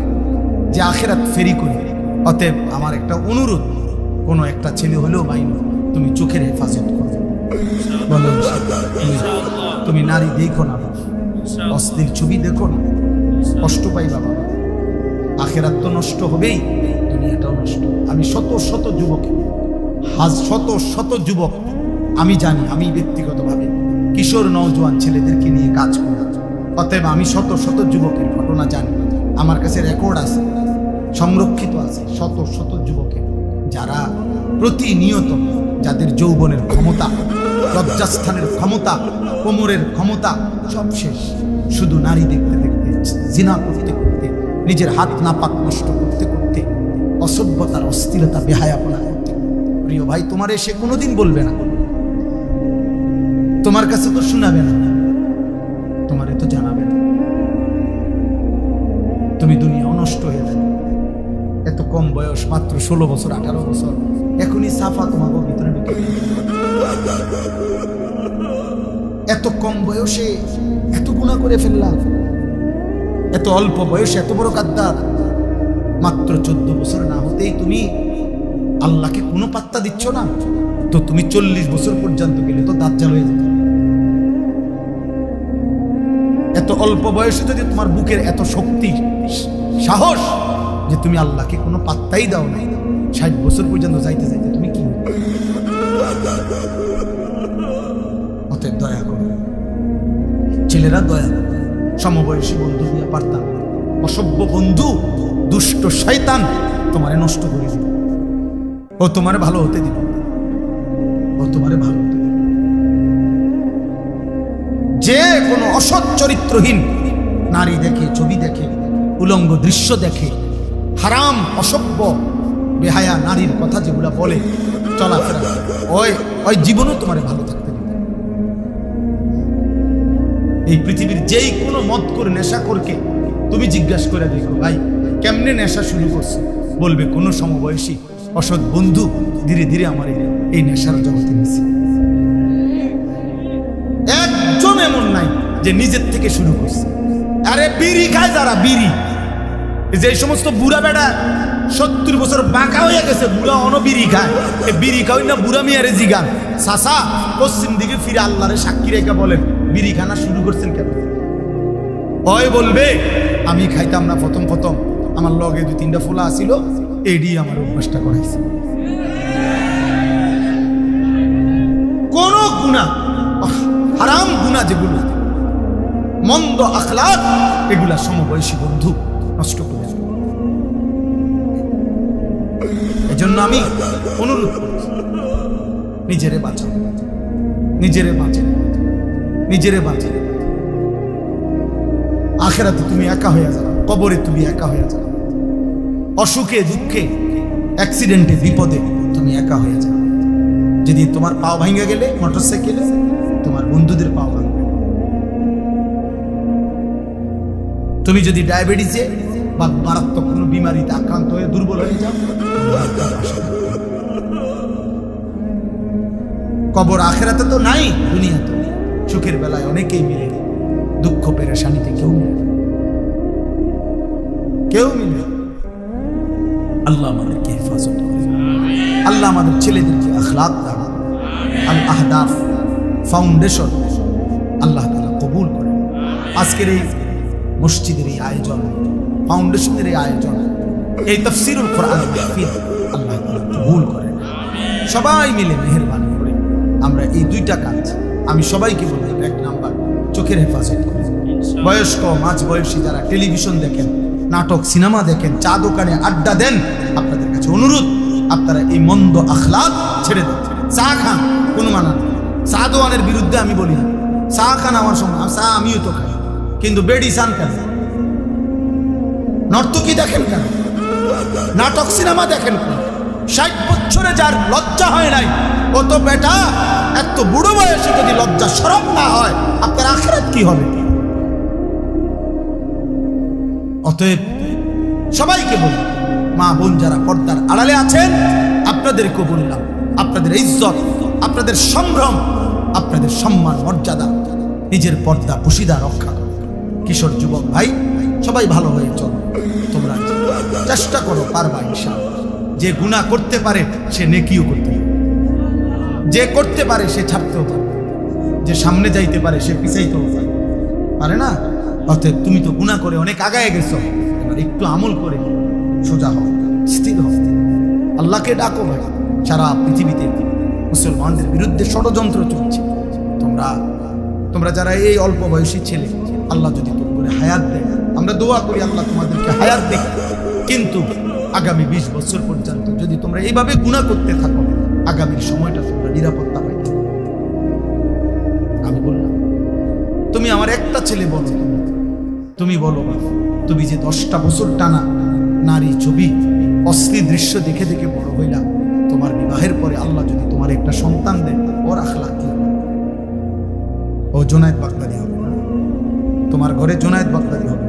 যে আখেরাত ফেরি করি। অতএব আমার একটা অনুরোধ, কোনো একটা ছেলে হলেও ভাই তুমি চোখের হেফাজত করো। বলো তুমি নারী দেখো না বাবা, অশ্লীল ছবি দেখো না, কষ্ট পাই বাবা। আখেরাত তো নষ্ট হবেই, দুনিয়াটাও নষ্ট। আমি শত শত যুবক, শত যুবক আমি জানি, আমি ব্যক্তিগতভাবে কিশোর নওজোয়ান ছেলেদেরকে নিয়ে কাজ করি। অতএব আমি শত শত যুবকের ঘটনা জানি, আমার কাছে রেকর্ড আছে, সংরক্ষিত আছে, শত শত যুবকের যারা প্রতিনিয়ত, যাদের যৌবনের ক্ষমতা, লজ্জাস্থানের ক্ষমতা, কোমরের ক্ষমতা সব শেষ, শুধু নারী দেখতে দেখতে, জিনা করতে করতে, নিজের হাত নাপাক নষ্ট করতে করতে, অসভ্যতার অস্থিরতা বেহায়াপনা করতে। প্রিয় ভাই, তোমার এসে কোনোদিন বলবে না, তোমার কাছে তো শোনাবে না, তোমারে তো জানাবে না, তুমি দুনিয়াও নষ্ট হয়ে যাবে। এত কম বয়স, মাত্র 16 বছর 18 বছর, এখনই সাফা তোমাকে ভিতরে ঢুকে। এত কম বয়সে এত গুনাহ করে ফেললাম, এত অল্প বয়সে এত বড় গাদ্দার। মাত্র 14 বছর না হতেই তুমি আল্লাহকে কোনো পাত্তা দিচ্ছ না, তো তুমি 40 বছর পর্যন্ত গেলে তো দাজ্জাল হয়ে যেত। এত অল্প বয়সে যদি তোমার বুকের এত শক্তি সাহস যে তুমি আল্লাহকে কোনো পাত্তাই দাও নাই, 60 বছর পর্যন্ত যাইতে যাইতে তুমি কি? অতএব দয়া করো ছেলেরা, দয়া করো। সমবয়সী বন্ধু দিয়ে পারতাম, অসভ্য বন্ধু দুষ্ট শয়তান তোমারে নষ্ট করে দিল। ও তোমারে ভালো হতে দিল, ও তোমারে ভালো হতে দিল। যে কোনো অসৎ চরিত্রহীন নারী দেখে, ছবি দেখে, উলঙ্গ দৃশ্য দেখে, হারাম অসভ্য বেহায়া নারীর কথা যেগুলা বলে চলাফেরা, ওই জীবনও তোমারে ভালো থাকতে দিবে। এই পৃথিবীর যেই কোনো মদ করে নেশা করকে তুমি জিজ্ঞাসা করে দেখো, ভাই কেমনে নেশা শুরু করছে, বলবে কোনো সমবয়সী অসৎ বন্ধু ধীরে ধীরে আমার এই নেশার জগতে নিয়েছে। একজন এমন নাই যে নিজের থেকে শুরু করছে। আরে বিড়ি খায় যারা, বিড়ি, যে সমস্ত বুড়া বেড়া 70 বছর বাঁকা হয়ে গেছে, বুড়া অনবিড়ি খায়, বিড়ি খাওয়াই না বুড়া মিয়ারে জিগান, চাচা পশ্চিম দিকে ফিরে আল্লাহরে সাক্ষী রেখা বলেন বিড়ি খানা শুরু করছেন কেন? ওই বলবে আমি খাইতাম না প্রথম প্রথম, আমার লগে 2-3টা ফোলা আসিল, এডি আমার অভ্যাসটা করাইছে। কোন গুনাহ, হারাম গুনাহ যেগুলো, মন্দ আখলাক, এগুলা সমবয়সী বন্ধু নষ্ট করে। এজন্য আমি অনুরোধ করছি, নিজেরে বাঁচাও, নিজেরে বাঁচাও, নিজেরে বাঁচাও। আখিরাতে তুমি একা হয়ে যাবে, কবরে তুমি একা হয়ে যাবে, অসুখে দুঃখে অ্যাক্সিডেন্টে বিপদে তুমি একা হয়ে যাবে। যদি তোমার পাও ভাঙে গেলে মোটরসাইকেলে, তোমার বন্ধুদের পাও ভাঙবে। তুমি যদি ডায়াবেটিসে বা মারাত্মক কোনো বিমারিতে আক্রান্ত হয়ে দুর্বল হয়ে যাও, কবর আখিরাতে তো নাই, দুনিয়াতে সুখের বেলায় অনেকেই মিলে, দুঃখ পেরেশানিতে কেউ মিলে, কেউ মিলে। আল্লাহ আমাদেরকে হেফাজত করে, আল্লাহ আমাদের ছেলেদেরকে আখলাক দান, আল আহদাফ ফাউন্ডেশন আল্লাহ তাআলা কবুল করে। আজকের এই মসজিদের এই আয়োজন, ফাউন্ডেশনের এই আয়োজন, এই তাফসীরুল কোরআন মাহফিল আল্লাহ তাআলা কবুল করে। সবাই মিলে মেহেরবানি করে আমরা এই 2টা কাজ আমি সবাইকে বলি। 1 নাম্বার, চোখের হেফাজত করে। বয়স্ক মাঝ বয়সী যারা টেলিভিশন দেখেন, নাটক সিনেমা দেখেন, চা দোকানে আড্ডা দেন, আপনাদের কাছে অনুরোধ, আপনারা এই মন্দ আখলাক ছেড়ে দেন। চা খান, কোনো মানা নেই, চা দোয়ানের বিরুদ্ধে আমি বলি না, চা খান আমার সঙ্গে, চা আমিও তো খাই, কিন্তু বেডি চান কেন? নর্তকী দেখেন কেন? নাটক সিনেমা দেখেন কেন? 60 বছরে যার লজ্জা হয় নাই, ও তো বেটা এত বুড়ো বয়সে যদি লজ্জা শরম না হয়, আপনার আখিরাত কি হবে? অতএব সবাইকে বলি, মা বোন যারা পর্দার আড়ালে আছেন, আপনাদেরকেও বললাম, আপনাদের ইজ্জত, আপনাদের সম্ভ্রম, আপনাদের সম্মান মর্যাদা, নিজের পর্দা পুশিদা রক্ষা করো। কিশোর যুবক ভাই সবাই ভালো হয়ে চলো, তোমরা চেষ্টা করো, পারবা ইনশাআল্লাহ। যে গুনাহ করতে পারে সে নেকিও করতে পারে, যে করতে পারে সে ছাড়তেও পারে, যে সামনে যাইতে পারে সে পিছাইতেও পারে না। অতএব তুমি তো গুনাহ করে অনেক আগায় গেছো, এবার একটু আমল করে সোজা হও, স্থির হও, আল্লাহকে ডাকো। ভাই সারা পৃথিবীতে মুসলমানদের বিরুদ্ধে ষড়যন্ত্র চলছে। তোমরা যারা এই অল্প বয়সী ছেলে, আল্লাহ যদি তোমাদের হায়াত দেয়, আমরা দোয়া করি আল্লাহ তোমাদেরকে হায়াত দেয়, কিন্তু আগামী 20 বছর পর্যন্ত যদি তোমরা এইভাবে গুনাহ করতে থাকো, আগামীর সময়টা তোমরা নিরাপত্তা পাইবে। আমি বললাম, তুমি আমার একটা ছেলে বলো, তুমি বলো বাবা, তুমি যে 10টা বছর টানা নারী ছবি অশ্লীল দৃশ্য দেখে দেখে বড় হইলা, তোমার বিবাহের পরে আল্লাহ যদি তোমার একটা সন্তান দেয়, ওর আখলাক কি? ও জুনায়েদ বাগদাদি হবে, তোমার ঘরে জুনায়েদ বাগদাদি হবে।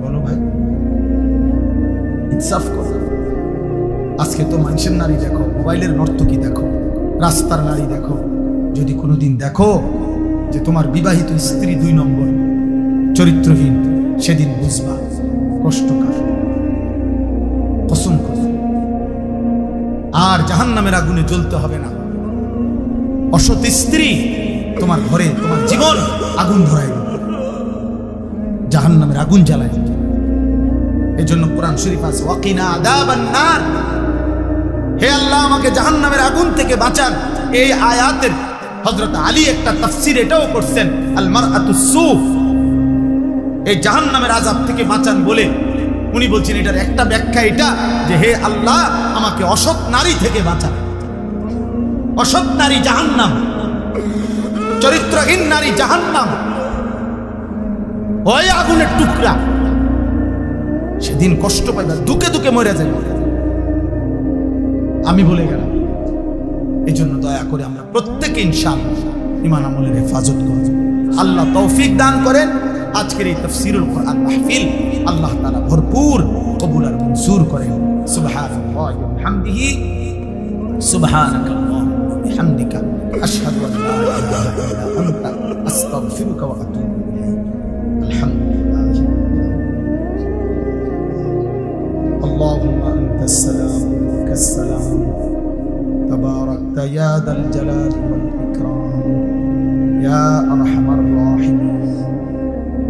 বলো ভাই, ইনসাফ করো। আজকে তো মানুষের নারী দেখো, মোবাইলের নর্তকী দেখো, রাস্তার নারী দেখো, যদি কোনোদিন দেখো যে তোমার বিবাহিত স্ত্রী 2 নম্বর চরিত্রহীন, সেদিন বুঝবা কষ্টকর, কসম করে। আর জাহান্নামের আগুনে জ্বলতে হবে না। অসৎ স্ত্রী তোমার ঘরে তোমার জীবন আগুন ধরাই দেবে, জাহান্নামের আগুন জ্বালায়। এই জন্য কোরআন শরীফ আছে ওয়াকিনা আযাবান নার, হে আল্লাহ আমাকে জাহান্নামের আগুন থেকে বাঁচান। এই আয়াতের হযরত আলী একটা তাফসীর এটাও করছেন, আল মারআতুস সু, এই জাহান্নামের আযাব থেকে বাঁচান বলে উনি বলছেন এটার একটা ব্যাখ্যা এটা যে হে আল্লাহ আমাকে অসৎ নারী থেকে বাঁচান। অসৎ নারী জাহান্নাম, চরিত্রহীন নারী জাহান্নাম, ওই আগুনের টুকরা, সেদিন কষ্ট পাইবা, দুকে দুকে মরে যাবে। আমি বলে গেলাম। এই জন্য দয়া করে আমরা প্রত্যেকে ইনশাআল্লাহ ঈমান আমলের হেফাজত করব। আল্লাহ তৌফিক দান করেন। আজকের এই তাফসীরুল কোরআন মাহফিল আল্লাহ তাআলা ভরপুর কবুল আর মঞ্জুর করেন। সুবহানাল্লাহি ওয়া বিহামদিহি, সুবহানাকাল্লাহুম্মা ওয়া বিহামদিকা, আশহাদু আন লা ইলাহা ইল্লা আনতা, আস্তাগফিরুকা ওয়া আতুবু ইলাইক। আলহামদুলিল্লাহ। আল্লাহুম্মা আনতাস সালাম ওয়া মিনকাস সালাম, তাবারাকতা ইয়া যাল জালালি ওয়াল ইকরাম, ইয়া আরহামার রাহিমিন,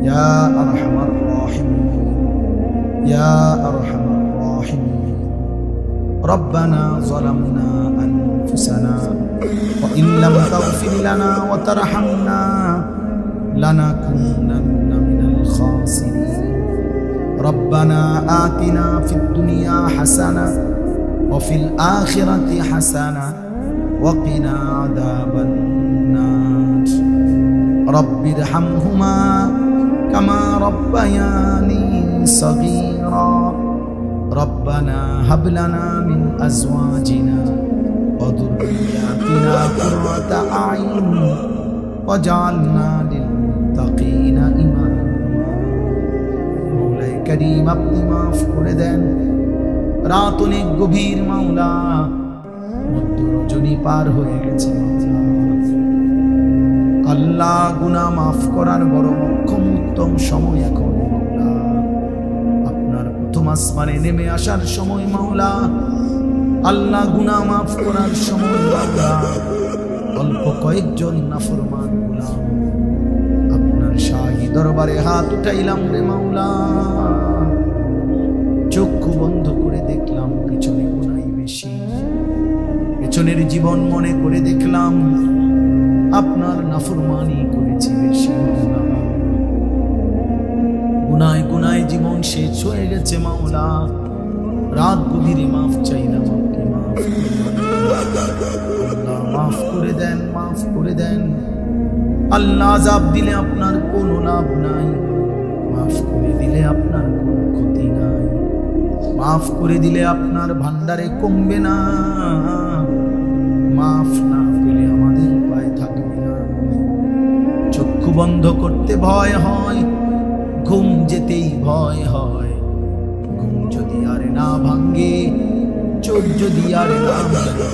ইয়া আরহামার রাহিমিন, ইয়া আরহামার রাহিমিন। ربنا ظلمنا أنفسنا وإن لم تغفر لنا وترحمنا لنكونن من الخاسرين. ربنا آتنا في الدنيا حسنة وفي الآخرة حسنة وقنا عذاب النار. رب ارحمهما كما ربياني صغيرا. ربنا هب لنا من أزواجنا وذرياتنا قرة أعين واجعلنا للمتقين إماما. মওলাই করিম আপনি মাফ করে দেন। রাত অনেক গভীর মাওলা, মধ্য রজনী পার হয়ে গেছে মাওলা। আল্লাহ গুনাহ মাফ করার বড় মোক্ষম উত্তম সময় এখন মাওলা। আপনার প্রথম আসমানে নেমে আসার সময় মাওলা। আল্লাহ গুনাহ মাফ করার সময় মাওলা। অল্প কয়েকজন নাফরমান গোলাম আপনার শাহী দরবারে হাত উঠাইলাম রে মাওলা। চক্ষু বন্ধ করে দেখলাম পিছনে গুনাহ বেশি, পেছনের জীবন মনে করে দেখলাম আপনার নাফরমানি করেছি বেশি। গুনায় গুনায় জীবন শেষ হয়ে গেছে মাওলা। রাত গভীরে মাফ চাইলাম, আপনি মাফ আল্লাহ মাফ করে দেন, মাফ করে দেন। আল্লাহ আযাব দিলে আপনার কোনো লাভ নাই, মাফ করে দিলে আপনার কোনো ক্ষতি নাই, মাফ করে দিলে আপনার ভান্ডারে কমবে না, মাফ না পেলে আমাদের উপায় থাকবে না। চক্ষু বন্ধ করতে ভয় হয়, ঘুম যেতেই ভয় হয়। ঘুম যদি আর না ভাঙ্গে, চোখ যদি আর না ভাঙ্গে,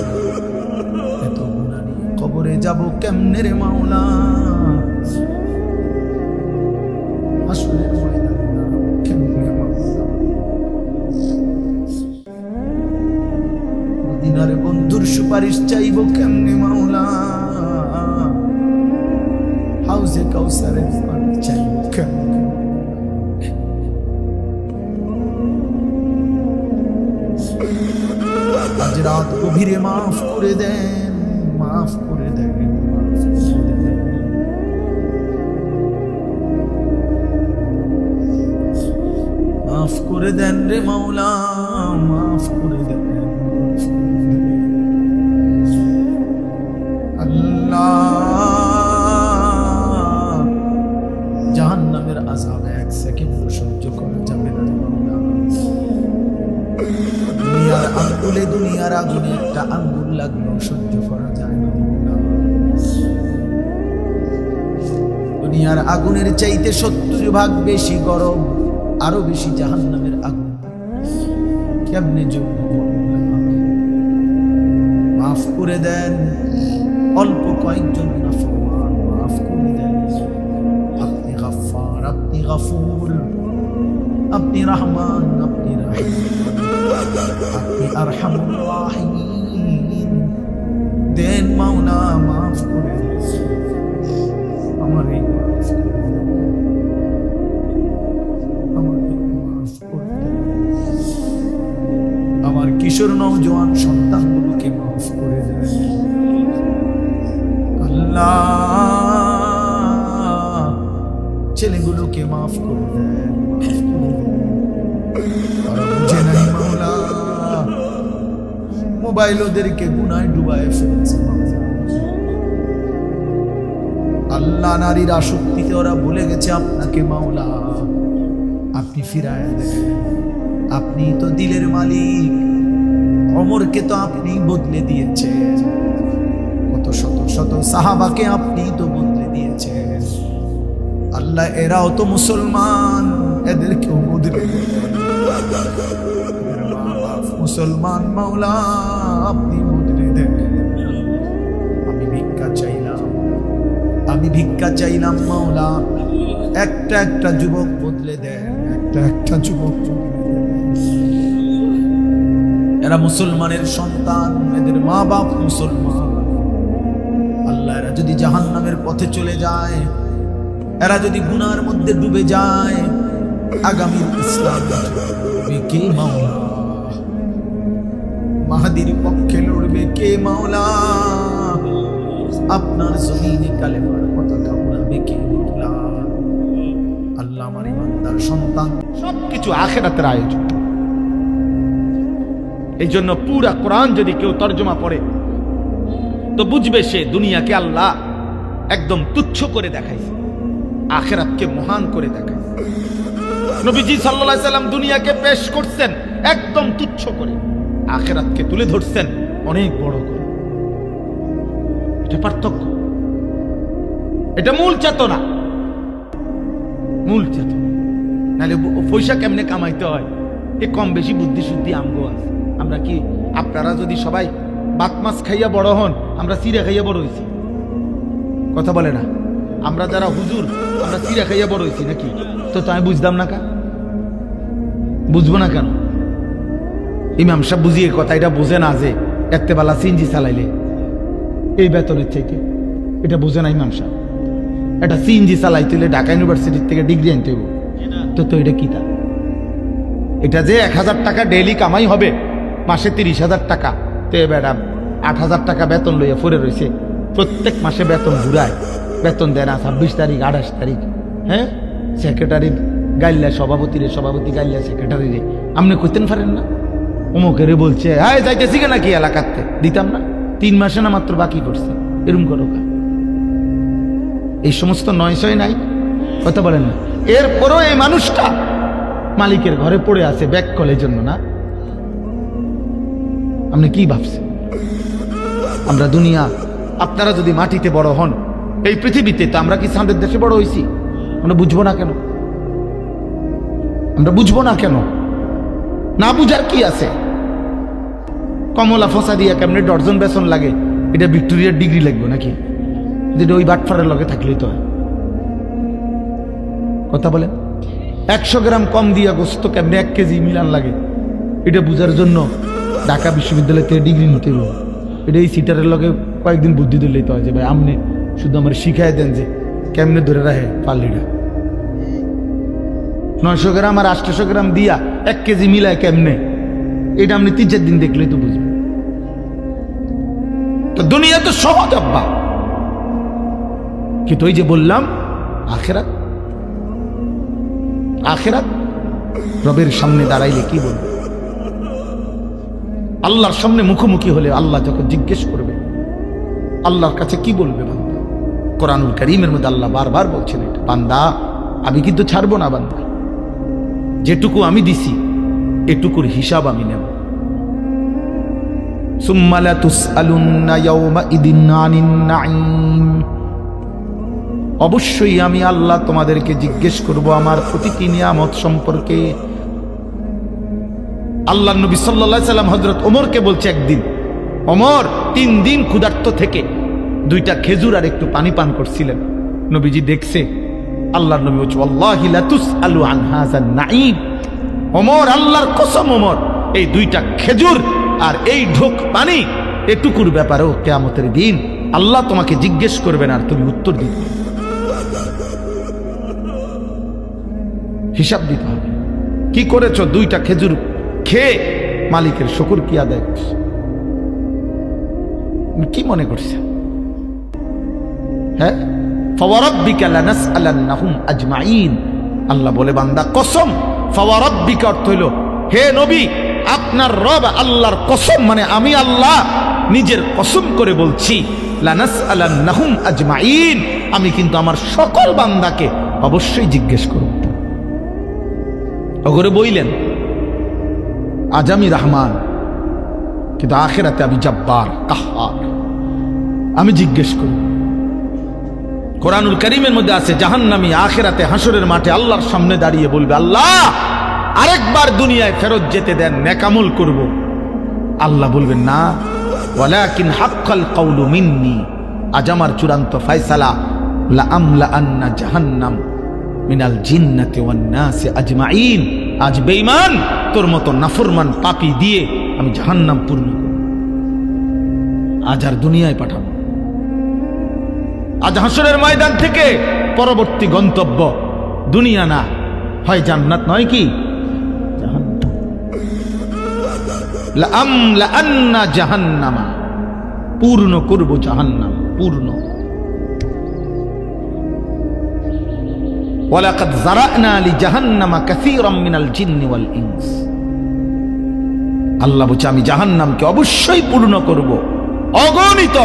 এত গুনাহ নিয়ে কবরে যাব কেমনে রে মাওলা। আসলের ময়দানে দাঁড়াবো কেমনে মাওলা। মদিনার বন্ধুর সুপারিশ চাইব কেমনে মাওলা। হাউজে কাউসারের পানি চাইব কেমনে। আজ রাত গভীরে মাফ করে দেন, মাফ করে দেন, মাফ করে দেন। মাফ করে দেন রে মাওলা, মাফ করে দেন। আল্লাহ জাহান্নামের আযাব এক সেকেন্ড সহ্য করা যাবে না মাওলা। দুনিয়ার আঙ্গুলে, দুনিয়ার আগুনে একটা আঙ্গুল লাগলেও সহ্য করা যায় না মাওলা। দুনিয়ার আগুনের চাইতে 70 ভাগ বেশি গরম, আরো বেশি জাহান্নামের আগুন। কেমনে যোগ্য মাফ করে দেন। অল্প কয়েকজন নাফরমান মাফ করে দেন। আপনি গফফার, আপনি গফুর, আপনি রহমান, আপনি রহিম, আপনি আরহামুর রাহিমিন। দেন মাওলা, মাফ করে দেন। কিশোর নওজোয়ান সন্তানগুলোকে মাফ করে দেন আল্লাহ, ছেলেগুলোকে মাফ করে দেন, মাফ করে দেন। ওরা বুঝে নাই মাওলা, মোবাইল ওদেরকে গুনায় ডুবায় ফেলছে আল্লাহ। নারীর আসক্তিতে ওরা ভুলে গেছে আপনাকে মাওলা, আপনি ফিরায় দেন। আপনি তো দিলের মালিক, ওমরকে তো আপনি বদলে দিয়েছেন, কত শত শত সাহাবাকে আপনি তো বদলে দিয়েছেন আল্লাহ। এরাও তো মুসলমান, এদেরকেও বদলে দেন। মুসলমান মাওলা, আপনি বদলে দেন। আমি ভিক্ষা চাইলাম মাওলা, একটা একটা যুবক বদলে দেন, একটা একটা যুবক বদলে দেন। এরা মুসলমানের সন্তান, এদের মা বাপ মুসলমান আল্লাহ। এরা যদি জাহান্নামের পথে চলে যায়, এরা যদি গুনার মধ্যে ডুবে যায়, আগামী ইসলাম কে মাওলা? মাহাদির পক্ষে লড়বে কে মাওলা? আপনার জমিনে কালেমার পতাকা উড়াবে কে মাওলা? আল্লাহ আমার ইমানদার সন্তান, সবকিছু আখিরাতের আয়োজন। এই জন্য পুরা কোরআন যদি কেউ তর্জমা পড়ে তো বুঝবে সে দুনিয়াকে আল্লাহ একদম তুচ্ছ করে দেখাইছে, আখিরাতকে মহান করে দেখাইছে। নবীজি সাল্লাল্লাহু আলাইহি সাল্লাম দুনিয়াকে পেশ করছেন একদম তুচ্ছ করে, আখিরাতকে তুলে ধরছেন অনেক বড় করে। এটা পার্থক্য, এটা মূল চেতনা, মূল চেতনা। নাহলে পয়সা কেমনে কামাইতে হয় এ কম বেশি বুদ্ধি শুদ্ধি আমগো আছে। আমরা কি, আপনারা যদি সবাই ভাত মাছ খাইয়া বড় হন, আমরা চিড়া খাইয়া বড় হয়েছি, কথা বলে না? আমরা যারা হুজুর, আমরা চিড়া খাইয়া বড় হয়েছি নাকি? তো আমি বুঝতাম না কা, বুঝবো না কেন? ইমাম সাহেব বুঝিয়ে কথা এটা বোঝে না যে এতে বেলা সিএনজি চালাইলে এই বেতনের চাইতে, এটা বোঝে না ইমাম সাহেব। এটা সিএনজি চালাইতে হলে ঢাকা ইউনিভার্সিটির থেকে ডিগ্রি আনতে হইব, তো এটা কি তা? এটা যে 1000 টাকা ডেইলি কামাই হবে, মাসে 30,000 টাকা, তো ম্যাডাম 8,000 টাকা বেতন লইয়া পড়ে রয়েছে, প্রত্যেক মাসে বেতন ঘুরায়, বেতন দেয় না 26 তারিখ 28 তারিখ। হ্যাঁ, সেক্রেটারি গাইল্লা সভাপতি গাইল্লা সেক্রেটারি রে আপনি কইতেন পারেন না? অমুকেরে বলছে হ্যাঁ যাইতেছি কেন কি এলাকাতে, দিতাম না, 3 মাসে না মাত্র বাকি করছে, এরম করো কা? এই সমস্ত 900 নাই, কথা বলেন না? এরপরও এই মানুষটা মালিকের ঘরে পড়ে আছে ব্যাক কলের জন্য না? আপনি কি ভাবছেন? আমরা দুনিয়া, আপনারা যদি মাটিতে বড় হন এই পৃথিবীতে, তো আমরা কি চাঁদের দেশে বড় হয়েছি? আমরা বুঝবো না কেন? আমরা বুঝবো না কেন? না বুঝার কি আছে? কমলা ফসা দিয়া কেমনে ডর্জন বেসন লাগে, এটা ভিক্টোরিয়ার ডিগ্রি লাগবে নাকি? যেটা ওই বাটফারের লগে থাকলেই তো হয়, কথা বলেন? 100 গ্রাম কম দিয়া গোস্ত কেমনে 1 কেজি মিলান লাগে, এটা বুঝার জন্য ঢাকা বিশ্ববিদ্যালয় থেকে ডিগ্রি নিতে হবে। এটা এই সিটারের লগে কয়েকদিন বুদ্ধি দিলেই তো হয় যে ভাই আপনি শুধু আমার শিখাই দেন যে কেমনে ধরে রাখে পাল্লিটা। 900 গ্রাম আর 800 গ্রাম দিয়া 1 কেজি মিলায় কেমনে, এটা আপনি 3-4 দিন দেখলেই তো বুঝবেন। তো দুনিয়া তো সহজ আব্বা, কিন্তু ওই যে বললাম আখিরাত, আখিরাত রবের সামনে দাঁড়াইলে কি বলবে? আল্লাহর সামনে মুখোমুখি হলে আল্লাহ যখন জিজ্ঞেস করবে আল্লাহর কাছে কি বলবে বান্দা? কোরআনুল কারীমের মধ্যে আল্লাহ বারবার বলছেন এটা, বান্দা আমি কিন্তু ছাড়বো না, বান্দা যেটুকু আমি দিছি এটুকুর হিসাব আমি নেব। সুম্মা লা তুসআলুন্না ইয়াওমাইদিন আনিন নাঈম, অবশ্যই আমি আল্লাহ তোমাদেরকে জিজ্ঞেস করব আমার প্রতিটি নিয়ামত সম্পর্কে। আল্লাহ নবী সাল্লাল্লাহু আলাইহি সাল্লাম হযরত ওমরকে বলছে একদিন, ওমর 3 দিন ক্ষুধার্ত থেকে 2টা খেজুর আর একটু পানি পান করছিলেন। নবীজি দেখছে, আল্লাহর নবী বলছে ওয়াল্লাহি লা তুসআলু আন হাযান নাঈম, ওমর আল্লাহর কসম ওমর, এই 2টা খেজুর আর এই ঢোক পানি এটুকুর ব্যাপারেও কিয়ামতের দিন আল্লাহ তোমাকে জিজ্ঞেস করবেন আর তুমি উত্তর দিবে, হিসাব দিতে হবে। কি করেছো 2টা খেজুর খেয়ে মালিকের শুকর কি আদায় করছে? কি মনে করছে? হ্যাঁ, ফাওয়ারাব্বিকা লানাসআলান্নাহুম আজমাইন। আল্লাহ বলে বান্দা কসম, ফাওয়ারাব্বিকা অর্থ হইল হে নবী আপনার রব আল্লাহর কসম, মানে আমি আল্লাহ নিজের কসম করে বলছি, লানাসআলান্নাহুম আজমাইন, আমি কিন্তু আমার সকল বান্দাকে অবশ্যই জিজ্ঞেস করব। ওগরে বইলেন আজ আমি রহমান, কিন্তু আখিরাতে আমি জব্বার কাহ্হার, আমি জিজ্ঞেস করি। কোরআনুল কারীমের মধ্যে আছে জাহান্নামী আখিরাতে হাসরের মাঠে আল্লাহর সামনে দাঁড়িয়ে বলবে, আল্লাহ আরেকবার দুনিয়ায় ফেরত যেতে দেন, নেকামল করব। আল্লাহ বলবেন না, ওয়ালাকিন হাক্কাল কাউলু মিন্নি, আজ আমার চূড়ান্ত ফয়সালা, লা আমলাআন্না জাহান্নাম মিনাল জিন্নাতি ওয়ান নাসি আজমাইন। আজ বেঈমান তোর মতো নাফরমান পাপী দিয়ে আমি জাহান্নাম পূর্ণ করব, আজ আর দুনিয়ায় পাঠাবো। আজ হাসরের ময়দান থেকে পরবর্তী গন্তব্য দুনিয়া না, হয় জান্নাত নয় কি জাহান্নাম। লা আমলাআন্না জাহান্নামা, পূর্ণ করব জাহান্নাম, পূর্ণ। ওয়ালাকাদ যারানা লিজাহান্নামা কাসীরাম মিনাল জিন্নি ওয়াল ইনস। আল্লাহ বলছে আমি জাহান্নামকে অবশ্যই পূর্ণ করব অগণিত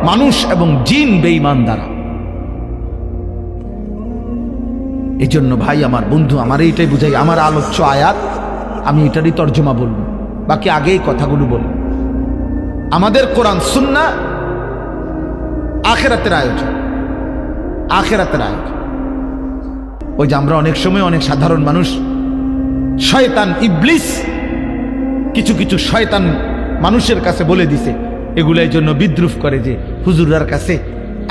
মানুষ এবং জিন বেঈমান দ্বারা। এই জন্য ভাই আমার বন্ধু, আমার এইটাই বুঝাই, আমার আলোচ্য আয়াত আমি এটারই তর্জমা বলবো, বাকি আগেই কথাগুলো বলবো। আমাদের কোরআন সুন্নাহ আখিরাতের আয়োজন, আখিরাতের আয়োজন। ওই যে আমরা অনেক সময় অনেক সাধারণ মানুষ, শয়তান ইবলিস কিছু কিছু শয়তান মানুষের কাছে বলে দিছে, এগুলো এই জন্য বিদ্রুপ করে যে হুজুরার কাছে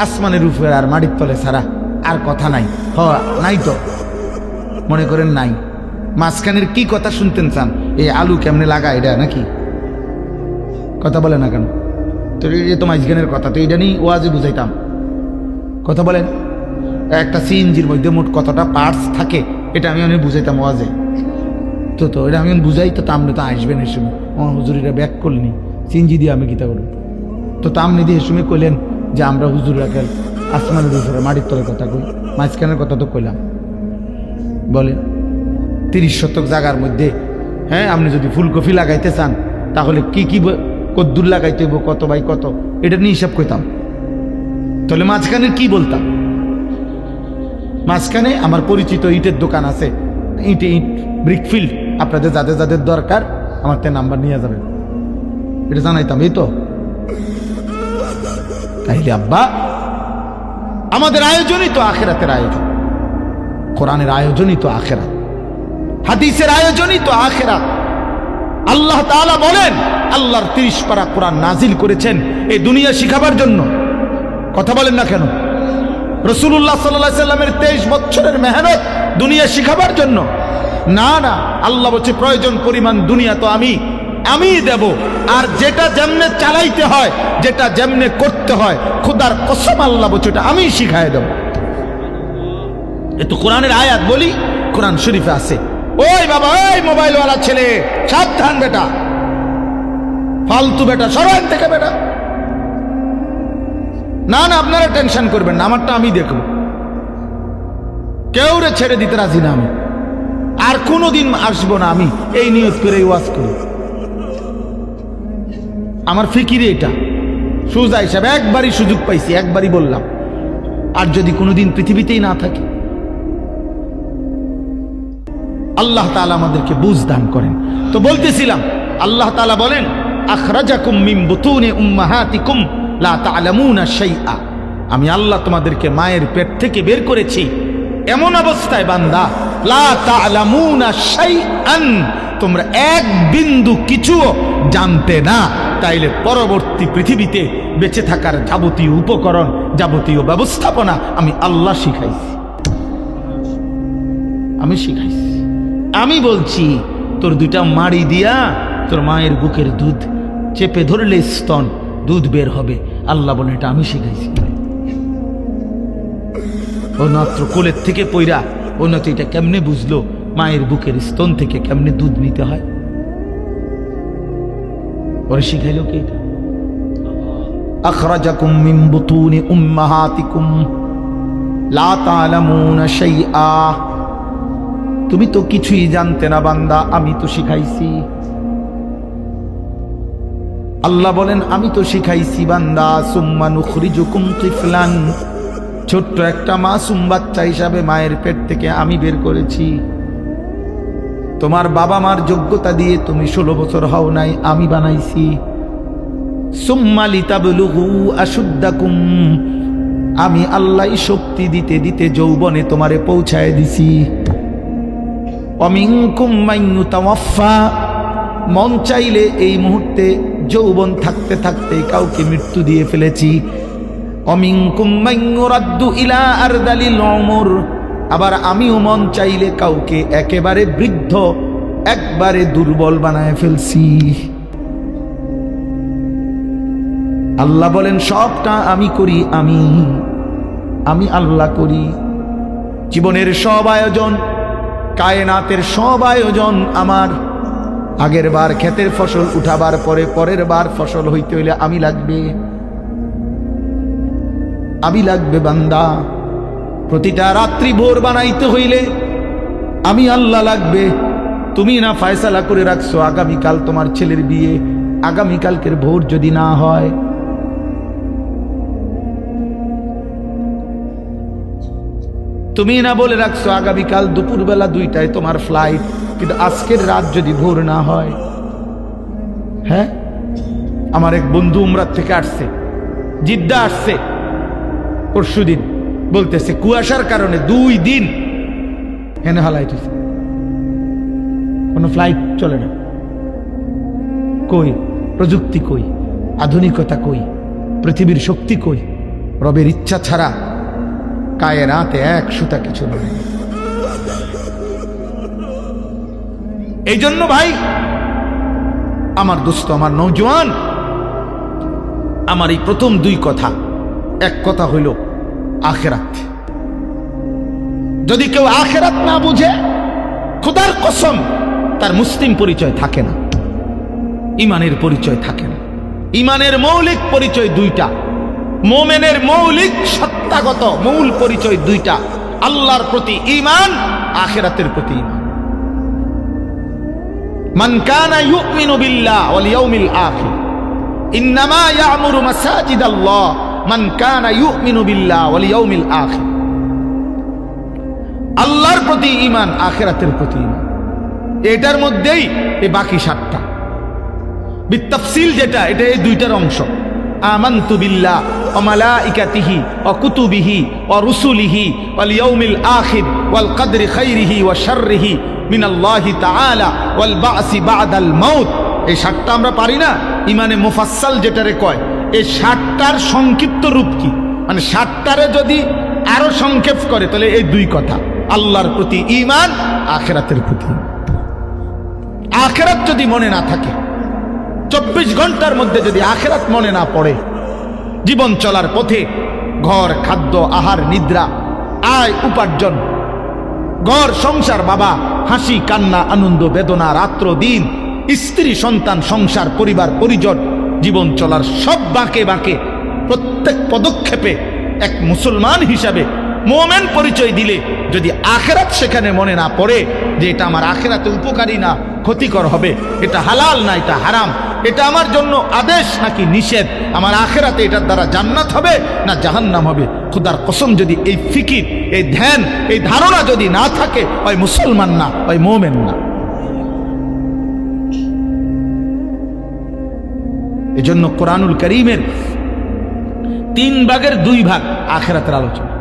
আসমানের উপরে আর মাটির তলে ছাড়া আর কথা নাই। নাই তো, মনে করেন নাই। মাঝখানের কি কথা শুনতেন চান? এই আলু কেমনে লাগা এটা নাকি কথা বলে না কেন? তো এই তো মাঝখানের কথা, তো এটা নিয়ে ওয়াজে বুঝাইতাম। কথা বলেন, একটা সিএনজির মধ্যে মোট কতটা পার্টস থাকে এটা আমি অনেক বুঝাইতাম ওয়াজে। তো এটা আমি বুঝাই, তো আপনি তো আসবেন এর সময়, আমার হুজুর এটা ব্যাক করলেনি সিএনজি দিয়ে আমি গীতা করব। তো আপনি দিয়ে এর সময় কইলেন যে আমরা হুজুর রাখেন আসমানের উপরে মাটির তলের কথা কই, মাঝখানের কথা তো কইলাম। বলেন 30 শতক জায়গার মধ্যে, হ্যাঁ, আপনি যদি ফুলকপি লাগাইতে চান তাহলে কি কি কদ্দুর লাগাইতে হইব, কত বাই কত, এটা নিয়ে হিসাব কইতাম। তাহলে মাঝখানে কি বলতাম? মাঝখানে আমার পরিচিত ইটের দোকান আছে, ইট ব্রিকফিল্ড, আপনাদের যাদের যাদের দরকার আমার তে নাম্বার নিয়ে যাবেন, এটা জানাইতাম। এই তো তাইলে আব্বা আমাদের আয়োজনই তো আখিরাতের আয়োজন, কোরআনের আয়োজনই তো আখিরাত, হাদিসের আয়োজনই তো আখিরাত। আল্লাহ তাআলা বলেন আল্লাহর 30 পারা কোরআন নাজিল করেছেন এই দুনিয়া শিখাবার জন্য। কথা বলেন না কেন? রাসূলুল্লাহ সাল্লাল্লাহু আলাইহি সাল্লামের 23 বছরের মেহনত দুনিয়া শিখাবার জন্য না। না, আল্লাহ বলছে প্রয়োজন পরিমাণ দুনিয়া তো আমি দেব, আর যেটা যেমনে চালাইতে হয়, যেটা যেমনে করতে হয়, খোদার কসম আল্লাহ বলছে এটা আমি শিখাই দেব। এ তো কোরআনের আয়াত, বলি কোরআন শরীফে আছে। ওই বাবা, ওই মোবাইলওয়ালা ছেলে, সাবধান বেটা, ফালতু বেটা, সরান থেকে বেটা। না না, আপনারা টেনশন করবেন না, আমারটা আমি দেখব, কেউ রে ছেড়ে দিতে রাজি না আমি, আর কোনোদিন আসবো না আমি এই নিয়ত করে ওয়াজ করি। আমার ফিকিরে এটা সোজা হিসাব, একবারই সুযোগ পাইছি, একবারই বললাম, আর যদি কোনোদিন পৃথিবীতেই না থাকি। আল্লাহ তাআলা আমাদেরকে বুঝ দান করেন। তো বলতেছিলাম আল্লাহ তাআলা বলেন আখরাজাকুম মিন বুতুনি উম্মাহাতিকুম লা তা'লামুনা শাইআ, আমি আল্লাহ তোমাদেরকে মায়ের পেট থেকে বের করেছি এমন অবস্থায় বান্দা লা তা'লামুনা শাইআন, তোমরা এক বিন্দু কিছুও জানতে না। তাইলে পরবর্তী পৃথিবীতে বেঁচে থাকার যাবতীয় উপকরণ, যাবতীয় ব্যবস্থাপনা আমি আল্লাহ শিখাইছি, আমি শিখাইছি। আমি বলছি তোর দুইটা মাড়ি দিয়া তোর মায়ের বুকের দুধ চেপে ধরলে স্তন দুধ বের হবে, আল্লাহ বলে এটা আমি শিখাইছি। ও মাত্র কোলের থেকে পইরা ও না, তো এটা কেমনে বুঝলো মায়ের বুকের স্তন থেকে কেমনে দুধ নিতে হয়? ওরে শিখাইলো কে? আখরাজাকুম মিন বুতুনি উম্মাহাতিকুম লা তা'লামুনা শাইআ। তুমি তো কিছুই জানতে না বান্দা, আমি তো শিখাইছি। আল্লাহ বলেন আমি তো শিখাইছি বান্দা। সুম্মা নুখরিজুকুম তিফলান, ছোট্ট একটা মাসুম বাচ্চা হিসাবে মায়ের পেট থেকে আমি বের করেছি। তোমার বাবা মার যোগ্যতা দিয়ে তুমি 16 বছর হও নাই, আমি বানাইছি। সুম্মা লিতাবলুগু আশুদ্দাকুম, আমি আল্লাহ শক্তি দিতে দিতে যৌবনে তোমারে পৌঁছায় দিছি। অমিনকুম মান ইউতাওয়াফা, মন চাইলে এই মুহূর্তে যৌবন থাকতে থাকতে কাউকে মৃত্যু দিয়ে ফেলেছি। অমিনকুম মান ইউরাদ্দু ইলা আরদালিল উমর, আবার আমিও মন চাইলে কাউকে একেবারে বৃদ্ধ, একবারে দুর্বল বানায় ফেলছি। আল্লাহ বলেন সবটা আমি করি, আমি আল্লাহ করি। জীবনের সব আয়োজন, কায়নাতের সব আয়োজন আমার। আগের বার ক্ষেতের ফসল উঠাবার পরে পরের বার ফসল হইতে হইলে আমি লাগবে বান্দা। প্রতিটা রাত্রি ভোর বানাইতে হইলে আমি আল্লাহ লাগবে। তুমি না ফয়সালা করে রাখছো আগামীকাল তোমার ছেলের বিয়ে, আগামীকালকের ভোর যদি না হয়, তুমি না বলে রাখছো আগামীকাল দুপুরবেলা 2টায় তোমার ফ্লাইট, কিন্তু আজকের রাত যদি ভোর না হয়। হ্যাঁ, আমার এক বন্ধু উমরাত থেকে আসছে, জিদ্দা আসছে পরশুদিন, বলতেছে কুয়াশার কারণে 2 দিন এনে হালাইতেছে, কোনো ফ্লাইট চলে না। কই প্রযুক্তি, কই আধুনিকতা, কই পৃথিবীর শক্তি, কই রবের ইচ্ছা ছাড়া কায়নাতে এক সুতা কিছু নয়। এই জন্য ভাই আমার দোস্ত, আমার নওজোয়ান, আমার এই প্রথম 2 কথা, এক কথা হইল আখিরাত। যদি কেউ আখিরাত না বুঝে, খোদার কসম তার মুসলিম পরিচয় থাকে না, ইমানের পরিচয় থাকে না। ইমানের মৌলিক পরিচয় 2টা, মোমেনের মৌলিক সত্তাগত মূল পরিচয় 2টা, আল্লাহর প্রতি ঈমান, আখিরাতের প্রতি ঈমান। মান কানা ইউমিনু বিল্লাহ ওয়াল ইয়াউমিল আখির ইন্নামা ইয়ামুরু মাসাজিদাল্লাহ মান কানা ইউমিনু বিল্লাহ ওয়াল ইয়াউমিল আখির। আল্লাহর প্রতি ঈমান, আখিরাতের প্রতি ঈমান, এটার মধ্যেই এই বাকি 7টা বিতাফসিল, যেটা এটা এই 2টার অংশ। আমানতু বিল্লাহ ওয়া মালাইকাতিহি ওয়া কুতুবিহি ওয়া রুসুলিহি ওয়াল ইয়াউমিল আখির ওয়াল কদরি খাইরিহি ওয়া শাররিহি মিনাল্লাহি তাআলা ওয়াল বা'সি বা'দাল মাউত। এই 7টা আমরা পারি না, ইমানে মুফাসসাল যেটারে কয়। এই 7টার সংক্ষিপ্ত রূপ কি, মানে 7টারে যদি আরো সংক্ষেপ করে তাহলে এই 2 কথা, আল্লাহর প্রতি ঈমান, আখিরাতের প্রতি। আখিরাত যদি মনে না থাকে, 24 ঘন্টার মধ্যে যদি আখিরাত মনে না পড়ে, জীবন চলার পথে ঘর, খাদ্য, আহার, নিদ্রা, আয়, উপার্জন, ঘর, সংসার, বাবা, হাসি, কান্না, আনন্দ, বেদনা, রাত্র দিন, স্ত্রী, সন্তান, সংসার, পরিবার, পরিজন, জীবন চলার সব বাঁকে বাঁকে প্রত্যেক পদক্ষেপে এক মুসলমান হিসাবে মোমেন পরিচয় দিলে যদি আখিরাত সেখানে মনে না পড়ে, যে এটা আমার আখিরাতে উপকারী না ক্ষতিকর হবে, এটা হালাল না এটা হারাম, এটা আমার জন্য আদেশ নাকি নিষেধ, আমার আখিরাতে এটার দ্বারা জান্নাত হবে না জাহান্নাম হবে, খোদার কসম যদি এই ফিকির, এই ধ্যান, এই ধারণা যদি না থাকে, ওই মুসলমান না, ওই মোমেন না। এজন্য কোরআনুল কারীমের 3 ভাগের 2 ভাগ আখিরাতের আলোচনা,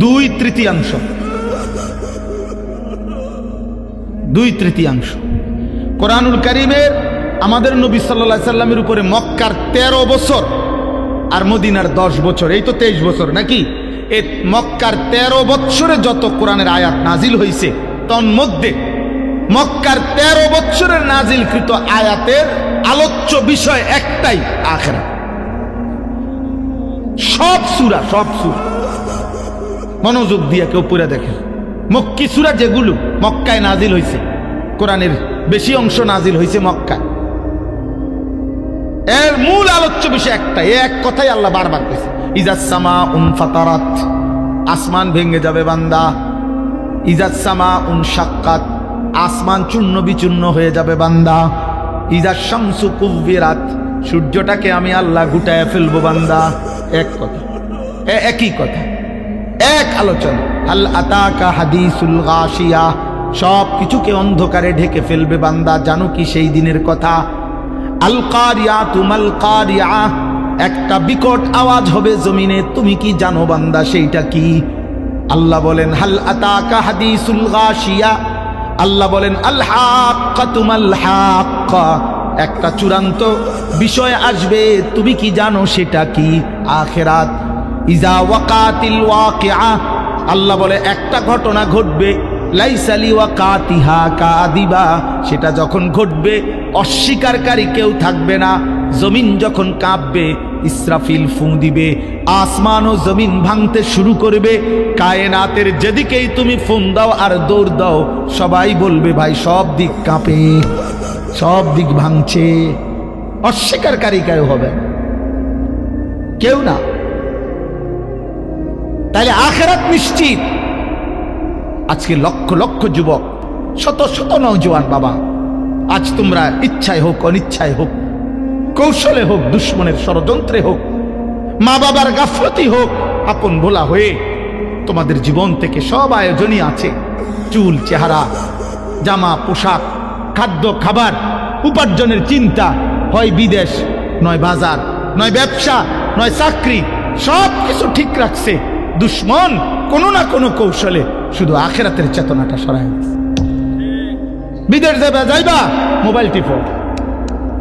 2/3 2/3 কোরআনুল কারীমের আমাদের নবী সাল্লাল্লাহু আলাইহি সাল্লামের উপরে মক্কার 13 বছর আর মদিনার 10 বছর, এই তো 23 বছর নাকি? এই মক্কার 13 বছরে যত কোরআনের আয়াত নাজিল হয়েছে, তন্মধ্যে মক্কার 13 বছরের নাজিলকৃত আয়াতের আলোচ্য বিষয় একটাই, আখিরাত। সব সূরা মনোযোগ দিয়ে কেউ পড়ে দেখেন, মক্কি সূরা যেগুলো মক্কায় নাজিল হয়েছে, কোরআনের বেশি অংশ নাজিল হয়েছে মক্কায়। এর মূল আলোচ্য বিষয় একটা, এক কথাই আল্লাহ বারবার কইছে, ইজাস সামাউন ফাতারাত, আসমান ভেঙে যাবে বান্দা। ইজাস সামাউন শাক্কাত, আসমান চূর্ণ বিচূর্ণ হয়ে যাবে বান্দা। ইজাস শামসু কুব্বিরাত, সূর্যটাকে আমি আল্লাহ গুটায় ফেলবো বান্দা। এক কথা, একই কথা, এক আলোচনা। হাল আতাকা হাদিসুল গাশিয়া, সব কিছুকে অন্ধকারে ঢেকে ফেলবে বান্দা। জানো কি সেই দিনের কথা? আল কারিয়াতু মাল কারিয়া, একটা বিকট আওয়াজ হবে জমিনে, তুমি কি জানো বান্দা সেইটা কি? আল্লাহ বলেন হাল আতাকা হাদিসুল গাশিয়া, আল্লাহ বলেন আল হাক্কাতু মাল হাক্কা, একটা চূড়ান্ত বিষয় আসবে, তুমি কি জানো সেটা কি? আখিরাত। ইজা ওয়াকাতিল ওয়াকিআ, আল্লাহ বলে একটা ঘটনা ঘটবে, লাইসা লিওয়াকাতিহা কাদিবা, সেটা যখন ঘটবে অস্বীকারী কেউ থাকবে না। জমিন যখন কাঁপবে, ইসরাফিল ফু দিবে, আসমান ও জমিন ভাঙতে শুরু করবে। কায়নাতের যেদিকেই তুমি ফোন দাও আর দৌড় দাও, সবাই বলবে ভাই সব দিক কাঁপে, সব দিক ভাঙছে। অস্বীকারী কেউ হবে কেউ না। তাইলে আখিরাত নিশ্চিত। আজকে লক্ষ লক্ষ যুবক, শত শত নওজোয়ান বাবা, আজ তোমরা ইচ্ছায় হোক অনিচ্ছায় হোক, কৌশলে হোক দুশ্মনের ষড়যন্ত্রে হোক, মা বাবার গাফলতি হোক, আপন ভোলা হয়ে তোমাদের জীবন থেকে সব আয়োজনই আছে। চুল, চেহারা, জামা, পোশাক, খাদ্য, খাবার, উপার্জনের চিন্তা, হয় বিদেশ, নয় বাজার, নয় ব্যবসা, নয় চাকরি, সব কিছু ঠিক রাখছে। দুশ্মন কোনো না কোনো কৌশলে শুধু আখিরাতের চেতনাটা সরায় দিচ্ছে। বিদেশ যাইবা, মোবাইল টিপো,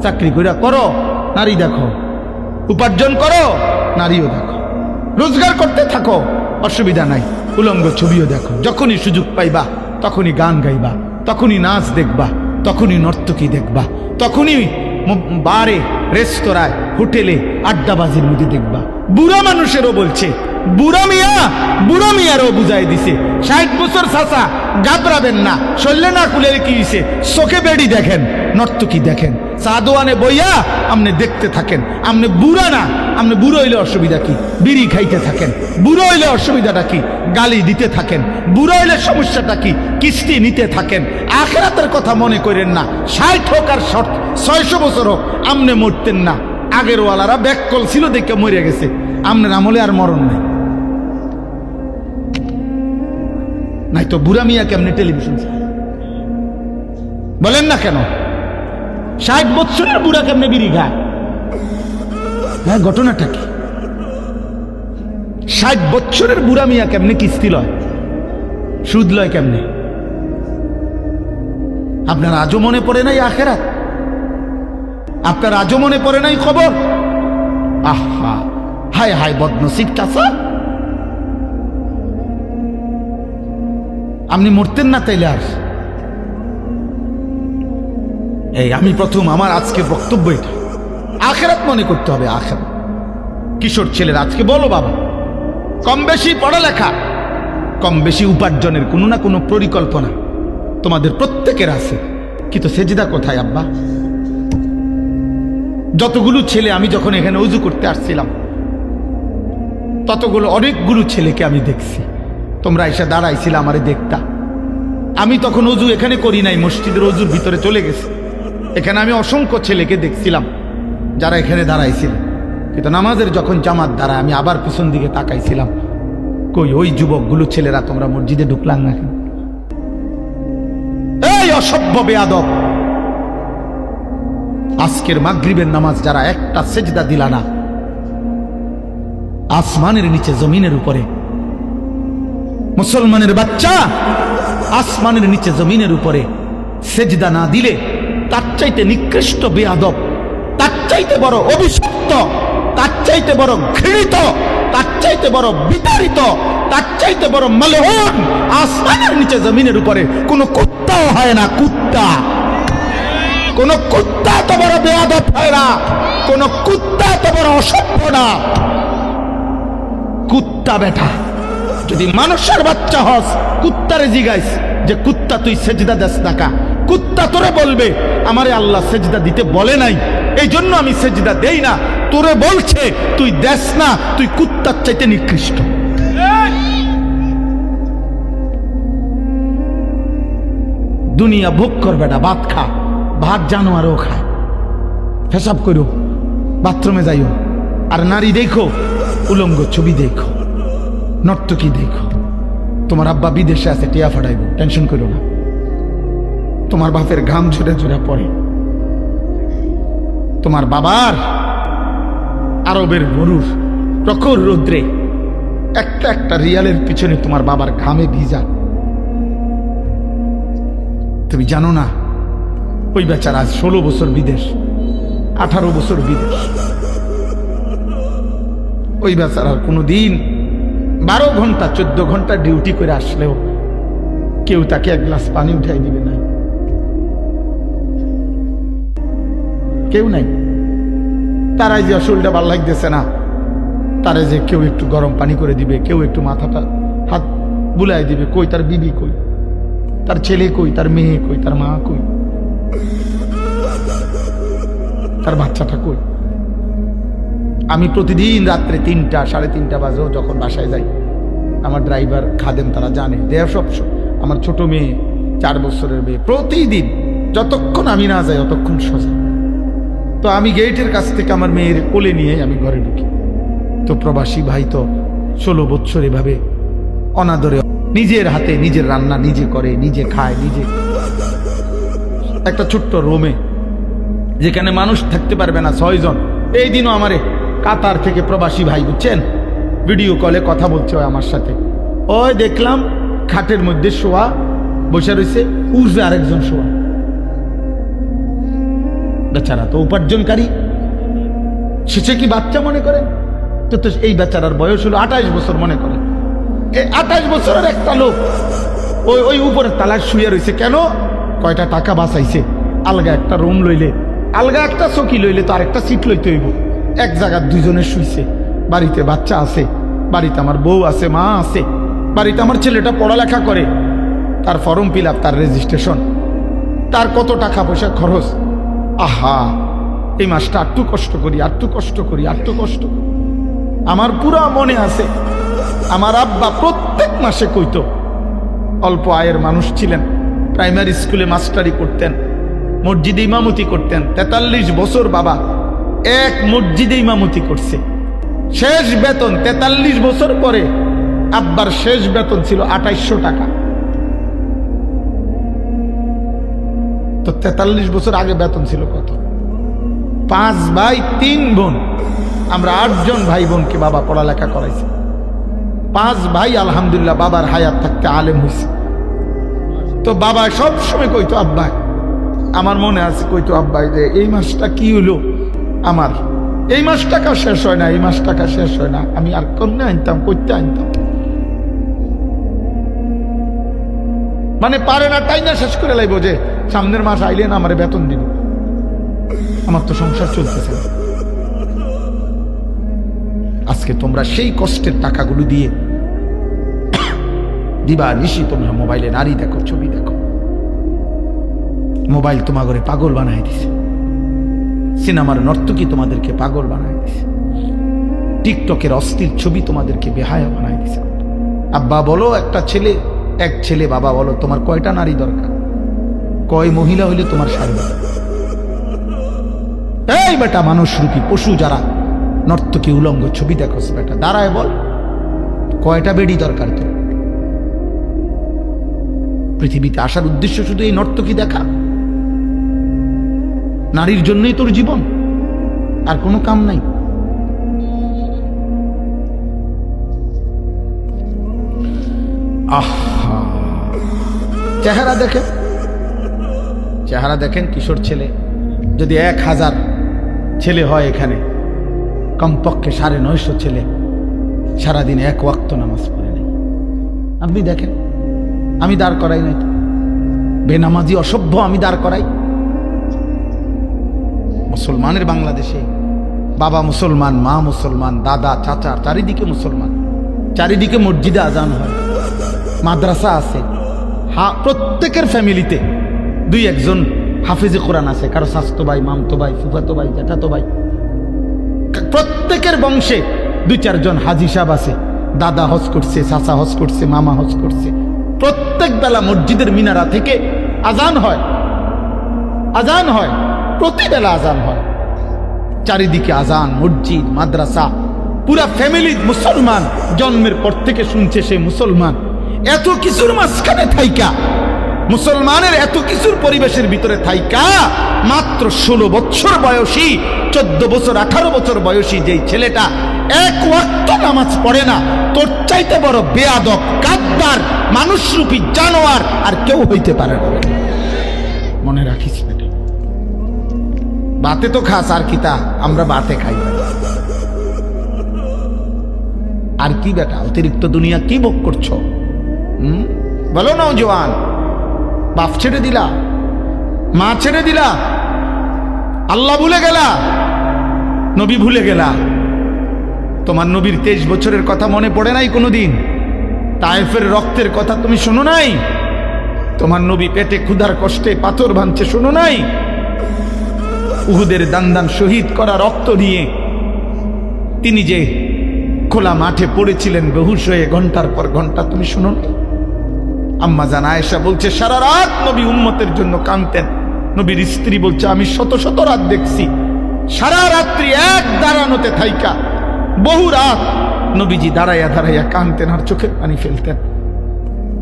চাকরি কইরা করো, নারী দেখো, উপার্জন করো, নারীও দেখো, রোজগার করতে থাকো, অসুবিধা নাই, উলঙ্গ ছবিও দেখো। যখনই সুযোগ পাইবা তখনই গান গাইবা, তখনই নাচ দেখবা, তখনই নর্তকী দেখবা, তখনই বারে, রেস্তোরাঁয়, হোটেলে, আড্ডাবাজির মধ্যে দেখবা। বুড়া মানুষেরও বলছে, বুড়া মিয়ারও বুঝাই দিছে, 60 বছর চাচা গাবড়াবেন না, শরীরে না খুলে কি হইছে, চোখে বেড়ি দেখেন, নর্তকী দেখেন, চা দোয়ানে বইয়া আপনি দেখতে থাকেন। আপনি বুড়া না, আপনি বুড়ো হইলে অসুবিধা কি? বিড়ি খাইতে থাকেন। বুড়ো হইলে অসুবিধাটা কি? গালি দিতে থাকেন। বুড়ো হইলে সমস্যাটা কি? কিস্তি নিতে থাকেন। আখিরাতের কথা মনে করেন না। 60 হোক আর 600 বছর হোক, আপনি মরতেন না। আগের ওয়ালারা ব্যাককল ছিল দেখে মরে গেছে, আপনার আমলে আর মরণ নাই। নাই তো বুড়া মিয়া কেমনে টেলিভিশন বলেন না কেন? 60 বছরের বুড়া কেমনে বিড়ি খায়? হ্যাঁ, ঘটনাটা কি? 60 বছরের বুড়া মিয়া কেমনে কিস্তি লয়, সুদ লয় কেমনে? আপনার আজও মনে পড়ে নাই আখিরাত? আপনার আজও মনে পড়ে নাই খবর? আহা, হায় হায় বদনসিব চাচা, আপনি মরতেন না তাইলে আর? এই আমি প্রথম আমার আজকে বক্তব্য এটা, আখিরাত মনে করতে হবে। আখিরাত। কিশোর ছেলেরা আজকে বলো বাবা, কম বেশি পড়ালেখা, কম বেশি উপার্জনের কোনো না কোনো পরিকল্পনা তোমাদের প্রত্যেকের আছে, কিন্তু সেজদা কোথায় আব্বা? যতগুলো ছেলে, আমি যখন এখানে উজু করতে আসছিলাম, ততগুলো অনেকগুলো ছেলেকে আমি দেখছি। তোমরা এসে দাঁড়াইছিলে, আমারে দেখতা। আমি তখন অজু এখানে করি নাই, মসজিদের অজুর ভিতরে চলে গেছি। এখানে আমি অসংখ্য ছেলেকে দেখছিলাম যারা এখানে দাঁড়াইছিল, কিন্তু নামাজের যখন জামাত দাঁড়ায় আমি আবার পিছন দিকে তাকাইছিলাম, কই ওই যুবকগুলো ছেলেরা তোমরা মসজিদে ঢুকলাম না কেন? এই অসভ্য বেয়াদব, আজকের মাগরিবের নামাজ যারা একটা সেজদা দিলা না, আসমানের নিচে জমিনের উপরে, মুসলমানের বাচ্চা, আসমানের নিচে জমিনের উপরে সেজদা না দিলে তার চাইতে নিকৃষ্ট বেয়াদব, তার চাইতে বড় অভিশপ্ত, তার চাইতে বড় ঘৃণিত, তার চাইতে বড় বিতাড়িত, তার চাইতে বড় মালউন আসমানের নিচে জমিনের উপরে কোন কুত্তাও হয় না। কুত্তা, কোন কুত্তা তো বড় বেয়াদব হয় না, কোন কুত্তা তো বড় অসভ্য না। কুত্তা বেটা, যদি মানুষের বাচ্চা হস, কুত্তারে জিগাইস যে কুত্তা তুই সেজদা দেস না কা, কুত্তা তোরে বলবে আমারে আল্লাহ সেজদা দিতে বলে নাই, এই জন্য আমি সেজদা দেই না। তোরে বলছে তুই দেস না, তুই কুত্তার চাইতে নিকৃষ্ট। দুনিয়া ভোগ কর বেটা, ভাত খা, ভাত জানোয়ারও খায়। পেশাব করো, বাথরুমে যাইও, আর নারী দেখো, উলঙ্গ ছবি দেখো, নর্তকী দেখো। তোমার আব্বা বিদেশে আছে, টিয়া ফাটাইব, টেনশন করো না। তোমার বাপের ঘাম ঝরে ঝরে পড়ে, তোমার বাবার আরবের গরুর প্রখর রৌদ্রে একটা একটা রিয়ালের পিছনে তোমার বাবার ঘামে ভিজা। তুমি জানো না ওই বেচারা আজ 16 বছর বিদেশ, 18 বছর বিদেশ। ওই বেচারার কোনোদিন 12 ঘন্টা 14 ঘন্টা ডিউটি করে আসলেও কেউ তাকে এক গ্লাস পানি উঠাই দিবে না, কেউ নাই। তারাই যে শরীরটা ভালো লাগতেছে না, তারা যে কেউ একটু গরম পানি করে দিবে, কেউ একটু মাথাটা হাত বুলাই দিবে। কই তার বিবি, কই তার ছেলে, কই তার মেয়ে, কই তার মা, কই তার বাচ্চাটা, কই? আমি প্রতিদিন রাত্রে 3টা 3:30 বাজেও যখন বাসায় যাই, আমার ড্রাইভার খাদেম তারা জানে, দেয়া সব আমার ছোট মেয়ে 4 বছরের মেয়ে প্রতিদিন যতক্ষণ আমি না যাই ততক্ষণ সোজা। তো আমি গেটের কাছ থেকে আমার মেয়ের কোলে নিয়ে আমি ঘরে ঢুকি। তো প্রবাসী ভাই তো 16 বছর এভাবে অনাদরে নিজের হাতে নিজের রান্না নিজে করে, নিজে খায়, নিজে একটা ছোট্ট রুমে যেখানে মানুষ থাকতে পারবে না 6 জন। এই দিনও আমারে কাতার থেকে প্রবাসী ভাই, বুঝছেন, ভিডিও কলে কথা বলছে ওই আমার সাথে। ওই দেখলাম খাটের মধ্যে শোয়া বসে রয়েছে, উঠবে আরেকজন শোয়া। বেচারা তো উপার্জনকারী, সে কি বাচ্চা মনে করে? তো এই বেচারার বয়স হলো 28 বছর মনে করে। এই 28 বছরের একটা লোক ওই উপরে তালায় শুয়ে রয়েছে। কেন? কয়টা টাকা বাঁচাইছে। আলগা একটা রুম লইলে, আলগা একটা চকি লইলে তো আরেকটা সিট লইতে হইব। এক জায়গায় 2 জনে শুইছে। বাড়িতে বাচ্চা আছে, বাড়িতে আমার বউ আছে, মা আছে, বাড়িতে আমার ছেলেটা পড়ালেখা করে, তার ফর্ম ফিল আপ, তার রেজিস্ট্রেশন, তার কত টাকা পয়সা খরচ। আহা, এই মাসটা আরটু কষ্ট করি, আরটু কষ্ট করি, আরটু কষ্ট করি। আমার পুরা মনে আছে আমার আব্বা প্রত্যেক মাসে কইতো, অল্প আয়ের মানুষ ছিলেন, প্রাইমারি স্কুলে মাস্টারি করতেন, মসজিদে ইমামতি করতেন। 43 বছর বাবা এক মসজিদে ইমামতি করছে। শেষ বেতন 43 বছর পরে আব্বার শেষ বেতন ছিল 2800 টাকা। তো 43 বছর আগে বেতন ছিল কত? 5 ভাই 3 বোন, আমরা 8 জন ভাই বোনকে বাবা পড়ালেখা করাইছে। 5 ভাই আলহামদুলিল্লাহ বাবার হায়াত থাকতে আলেম হয়েছে। তো বাবা সবসময় কইতো আব্বা, আমার মনে আছে কইতো আব্বাই যে এই মাসটা কি হলো, আমার এই মাস টাকা শেষ হয় না, এই মাস টাকা শেষ হয় না, আমি আর কন্যা আনতাম, করতে আনতাম, মানে পারে না, তাই না শেষ করে লাইব যে সামনের মাস আইলে না আমার বেতন দিন, আমার তো সংসার চলতেছে। আজকে তোমরা সেই কষ্টের টাকাগুলো দিয়ে দিবা নিশি তোমরা মোবাইলে নারী দেখো, ছবি দেখো। মোবাইল তোমাদের পাগল বানাই দিছে, সিনেমার নর্তকী তোমাদেরকে পাগল বানাই দিছে, টিকটকের অস্থির ছবি তোমাদেরকে বেহায়া বানাই দিছে। আব্বা বলো একটা ছেলে, এক ছেলে, বাবা বলো তোমার কয়টা নারী দরকার, কয় মহিলা হইলে তোমার শাড়ি? এই বেটা মানুষ রূপী পশু যারা নর্তকী উলঙ্গ ছবি দেখো, বেটা দাঁড়ায় বল কয়টা বেডি দরকার তোর? পৃথিবীতে আসার উদ্দেশ্য শুধু এই নর্তকী দেখা? নারীর জন্যই তোর জীবন, আর কোনো কাম নাই। আহা, চেহারা দেখেন, চেহারা দেখেন। কিশোর ছেলে যদি 1000 ছেলে হয় এখানে, কমপক্ষে 950 ছেলে সারাদিন 1 ওয়াক্ত নামাজ পড়ে নেই। আপনি দেখেন, আমি দাঁড় করাই নাই তো, বেনামাজি অসভ্য আমি দাঁড় করাই। মুসলমানের বাংলাদেশে বাবা মুসলমান, মা মুসলমান, দাদা চাচা চারিদিকে মুসলমান, চারিদিকে মসজিদে আজান হয়, মাদ্রাসা আছে, প্রত্যেকের ফ্যামিলিতে দুই একজন হাফিজে কোরআন আছে, কারো স্বাস্থ্য ভাই, মামতো ভাই, ফুফাতো ভাই, জ্যাঠাতো ভাই। প্রত্যেকের বংশে দুই চারজন হাজি সাহেব আছে, দাদা হজ করছে, চাচা হজ করছে, মামা হজ করছে। প্রত্যেক বেলা মসজিদের মিনারা থেকে আজান হয়, আজান হয়, প্রতি বেলা আজান হয়। চারিদিকে আজান, মসজিদ, মাদ্রাসা, পুরা ফ্যামিলি মুসলমান, জন্মের পর থেকে শুনছে সে মুসলমান। এত কিছুর মাঝখানে থাইকা, মুসলমানের এত কিছুর পরিবেশের ভিতরে থাইকা মাত্র 16 বছর বয়সী, 14 বছর 18 বছর বয়সী যেই ছেলেটা এক ওয়াক্ত নামাজ পড়ে না, তোর চাইতে বড় বেয়াদব, গাদ্দার, মানুষরূপী জানোয়ার আর কেউ হইতে পারে না। মনে রাখিস বেটা, বাতে তো খাস, আর কি তা আমরা বাতে খাই আর কি বেটা, অতিরিক্ত দুনিয়া কি ভোগ করছো? বলো না জওয়ান, বাপ ছেড়ে দিলা, মা ছেড়ে দিলা, আল্লাহ ভুলে গেলা, নবী ভুলে গেলা। তোমার নবীর 23 বছরের কথা মনে পড়ে নাই কোনোদিন? তায়েফের রক্তের কথা তুমি শোনো নাই? তোমার নবী পেটে ক্ষুধার কষ্টে পাথর ভাঙছে শোনো নাই? উহুদের দান শহীদ করা রক্ত দিয়ে তিনি যে খোলা মাঠে পড়েছিলেন বেহুশ হয়ে ঘন্টার পর ঘন্টা, তুমি শুনো না? আম্মা জান আয়েশা বলছে সারা রাত নবী উম্মতের জন্য কাঁদতেন। নবীর স্ত্রী বলছে আমি শত শত রাত দেখছি, সারা রাত্রি এক দাঁড়ানোতে থাইকা বহু রাত নবীজি দাঁড়াইয়া দাঁড়াইয়া কাঁদতেন আর চোখের পানি ফেলতেন।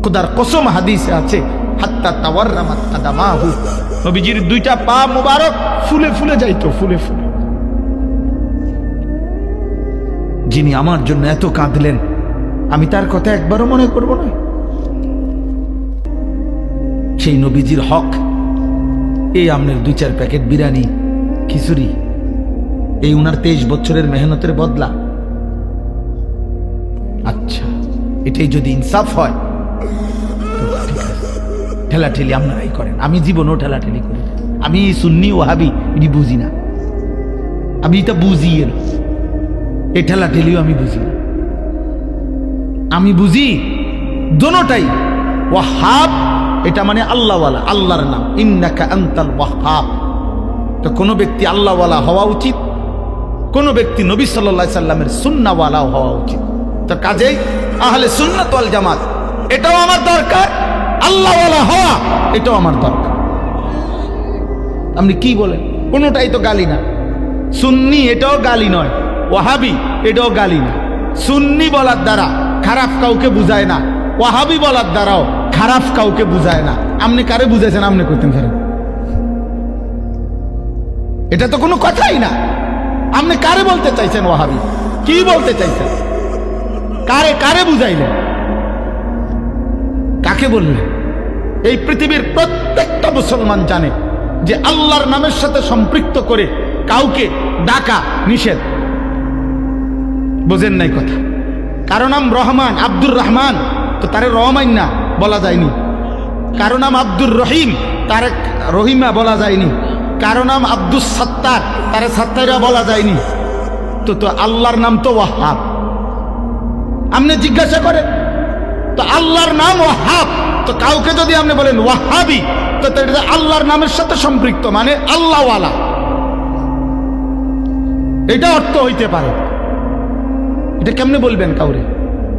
খোদার কসম হাদিসে আছে হাত্তা তাওয়াররামাত কাদামাহু, নবীজির দুইটা পা মুবারক ফুলে ফুলে যাইতো, ফুলে ফুলে। যিনি আমার জন্য এত কাঁদলেন, আমি তার কথা একবারও মনে করব না? সেই নবীজির হক এই আমনের 2-4 প্যাকেট বিরিয়ানি, খিচুড়ি, এই উনার 23 বছরের মেহনতের বদলা। আচ্ছা, এটাই যদি ইনসাফ হয় তো ঠিক আছে। ঠেলাঠেলি আপনারাই করেন, আমি জীবনও ঠেলাঠেলি করি। আমি সুন্নি ওয়াহাবি এটি বুঝি না, আমি এটা বুঝি না, এই ঠেলাঠেলিও আমি বুঝি না। আমি বুঝি দোনোটাই। ওয়াহাব এটা মানে আল্লাহওয়ালা, আল্লাহর নাম, ইন্নাকা আনতাল ওয়াহাব। তো কোনো ব্যক্তি আল্লাহওয়ালা হওয়া উচিত, কোনো ব্যক্তি নবী সাল্লাল্লাহু আলাইহি সাল্লামের সুন্নাহওয়ালা হওয়া উচিত। তো কাজেই আহলে সুন্নাত ওয়াল জামাত এটাও আমার দরকার, আল্লাহওয়ালা হওয়া এটাও আমার দরকার। আপনি কি বলেন? কোনোটাই তো গালি না। সুন্নি এটাও গালি নয়, ওয়াহাবি এটাও গালি না। সুন্নি বলার দ্বারা খারাপ কাউকে বুঝায় না, ওয়াহাবি বলার দ্বারাও খারাপ কাউকে বুঝায় না। আপনি কারে বুঝাইছেন? আপনি করতেন খারাপ, এটা তো কোনো কথাই না। আপনি কারে বলতে চাইছেন ওয়াহাবি? কি বলতে চাইছেন? কারে কারে বুঝাইলেন? কাকে বললেন? এই পৃথিবীর প্রত্যেকটা মুসলমান জানে যে আল্লাহর নামের সাথে সম্পৃক্ত করে কাউকে ডাকা নিষেধ। বোঝেন নাই কথা? কারো নাম রহমান, আব্দুর রহমান, তো তারে রহমান না বলা যায়নি। কারো নাম আব্দুর রহিম, তারে রহিমা বলা যায়নি। কারো নাম আব্দুস সাত্তার, তারে সাত্তারা বলা যায়নি। তো আল্লাহর নাম তো ওয়াহাব। আপনি জিজ্ঞাসা করেন তো আল্লাহর নাম ওয়াহাব, তো কাউকে যদি আপনি বলেন ওয়াহাবি, তো এটা আল্লাহর নামের সাথে সম্পৃক্ত, মানে আল্লাহওয়ালা, এটা অর্থ হইতে পারে। এটা কেমনে বলবেন কাউরে?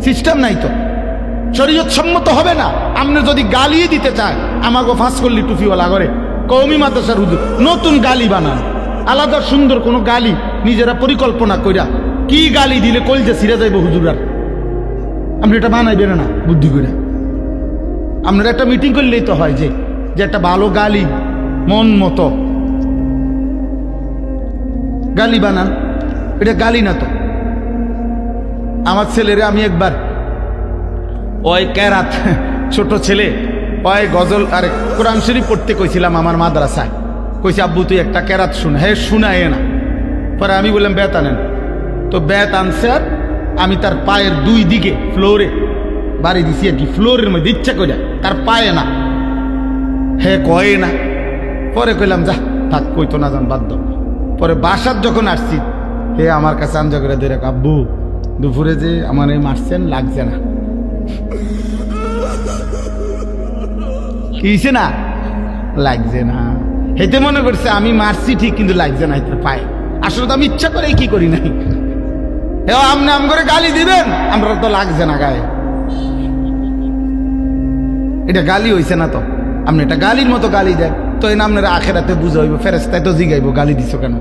সিস্টেম নাই তো, শরীয়ত সম্মত হবে না। আপনি যদি গালি দিতে চায়, আমাকে ফাঁস করলি টুপিওয়ালা করে কওমি মাদ্রাসার হুজুর নতুন গালি বানান, আলাদা সুন্দর কোনো গালি নিজেরা পরিকল্পনা কইরা কি গালি দিলে কলজে ছিঁড়ে যাইব হুজুরার, আপনি এটা বানাইবেন না বুদ্ধি করে। আপনারা একটা মিটিং করলেই তো হয় যে একটা ভালো গালি মন মতো গালি বানান। এটা গালি না তো। আমার ছেলেরে আমি একবার ওই কেরাত, ছোট ছেলে, ওই গজল আর কোরআন শরীফ পড়তে কইছিলাম আমার মাদ্রাসায়। কইছি আব্বু তুই একটা কেরাত শুনে, হ্যাঁ শুনায় না। পরে আমি বললাম বেত আনেন, তো বেত আনছে আর আমি তার পায়ের 2 দিকে ফ্লোরে বাড়ি দিছি আর কি, ফ্লোরের মধ্যে ইচ্ছা করে, তার পায়ে না, হ্যাঁ কয়ে না। পরে কইলাম যা থাক, কইতো না যান বাদ দাও। পরে বাসার যখন আসছি, হে আমার কাছে আঞ্জা করে ধরে, আব্বু দুপুরে যে আমার এই মারছেন লাগছে না। কি হইছে না? লাগছে না। হেতে মনে করছে আমি মারছি ঠিক, কিন্তু লাগছে না হেতে পায়। আসলে তো আমি ইচ্ছা করে কি করি নাই। আপনি আম করে গালি দিবেন, আমরা তো লাগছে না গায়ে। এটা গালি হইছে না তো? আপনি এটা গালির মতো গালি দেন তো এই আপনার আখেরাতে বুঝাইব, ফেরেস্তায় তো জিগাইব গালি দিছো কেন।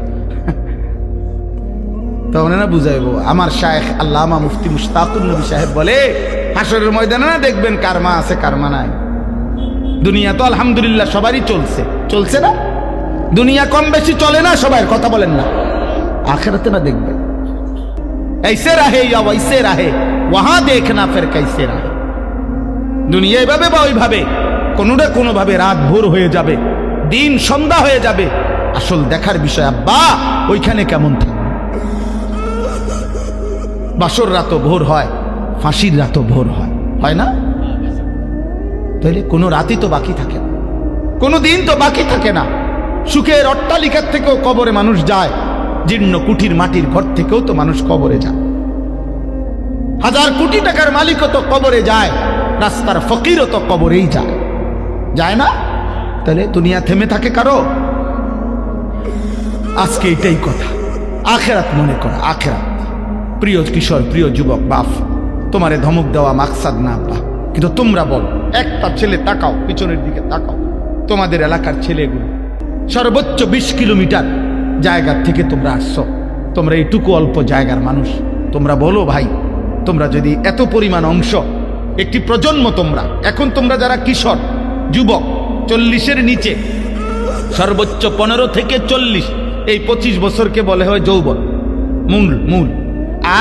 তো ওনারা বুঝাইব। আমার শায়েখ আল্লামা মুফতি মুশতাকুর নবী সাহেব বলে, হাসরের ময়দানে না দেখবেন কারমা আছে কারমা নাই। দুনিয়া তো আলহামদুলিল্লাহ সবারই চলছে, চলছে না? দুনিয়া কম বেশি চলে না সবার, কথা বলেন না? আখেরাতে না দেখবেন ऐसे रहे या वैसे रहे वहां देखना फिर कैसे रहे। দুনিয়া এভাবে বা ওইভাবে, কোনো না কোনো ভাবে রাত ভোর হয়ে যাবে, দিন সন্ধ্যা হয়ে যাবে। আসল দেখার বিষয় আব্বা ওইখানে কেমন থাকে। বাসর রাতও ভোর হয়, ফাঁসির রাতও ভোর হয়, হয় না? তাইলে কোনো রাতই তো বাকি থাকে না, কোনো দিন তো বাকি থাকে না। সুখের অট্টালিকার থেকেও কবরে মানুষ যায়, জীর্ণ কুঠির মাটির ঘর থেকেও তো মানুষ কবরে যায়। হাজার কোটি টাকার মালিকও তো কবরে যায়, রাস্তার ফকিরও তো কবরেই যায়, যায় না? তাহলে দুনিয়া থেমে থাকে কারো? আজকে এটাই কথা, আখেরাত মনে করা, আখেরাত। প্রিয় কিশোর, প্রিয় যুবক, বাপ তোমারে ধমক দেওয়া মাকসাদ না আব্বা, কিন্তু তোমরা বলো, একটা ছেলে তাকাও, পিছনের দিকে তাকাও, তোমাদের এলাকার ছেলেগুলো সর্বোচ্চ 20 কিলোমিটার জায়গার থেকে তোমরা আসছো, তোমরা এইটুকু অল্প জায়গার মানুষ। তোমরা বলো ভাই, তোমরা যদি এত পরিমাণ অংশ, একটি প্রজন্ম, তোমরা এখন তোমরা যারা কিশোর যুবক 40-এর নিচে, সর্বোচ্চ 15 থেকে 40, এই 25 বছরকে বলে হয় যৌবন, মূল।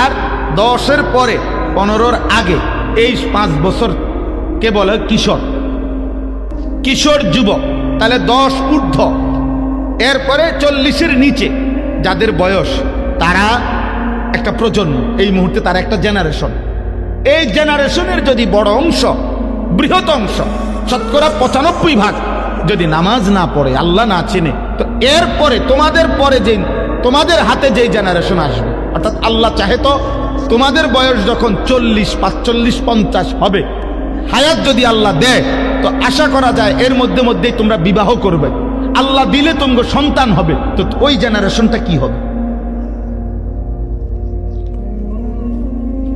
আর 10-এর পরে 15-র আগে এই 5 বছরকে বলে হয় কিশোর যুবক। তাহলে 10 ঊর্ধ্ব, এরপরে 40-এর নিচে যাদের বয়স, তারা একটা প্রজন্ম, এই মুহূর্তে তারা একটা জেনারেশন। এই জেনারেশনের যদি বড় অংশ, বৃহৎ অংশ, শতকরা 95% যদি নামাজ না পড়ে, আল্লাহ না চেনে, তো এরপরে তোমাদের পরে যে তোমাদের হাতে যেই জেনারেশন আসবে, অর্থাৎ আল্লাহ চাহে তো তোমাদের বয়স যখন 40, 45, 50 হবে, হায়াত যদি আল্লাহ দেয়, তো আশা করা যায় এর মধ্যেই তোমরা বিবাহ করবে, আল্লাহ দিলে তোমরা সন্তান হবে। তো ওই জেনারেশনটা কি হবে?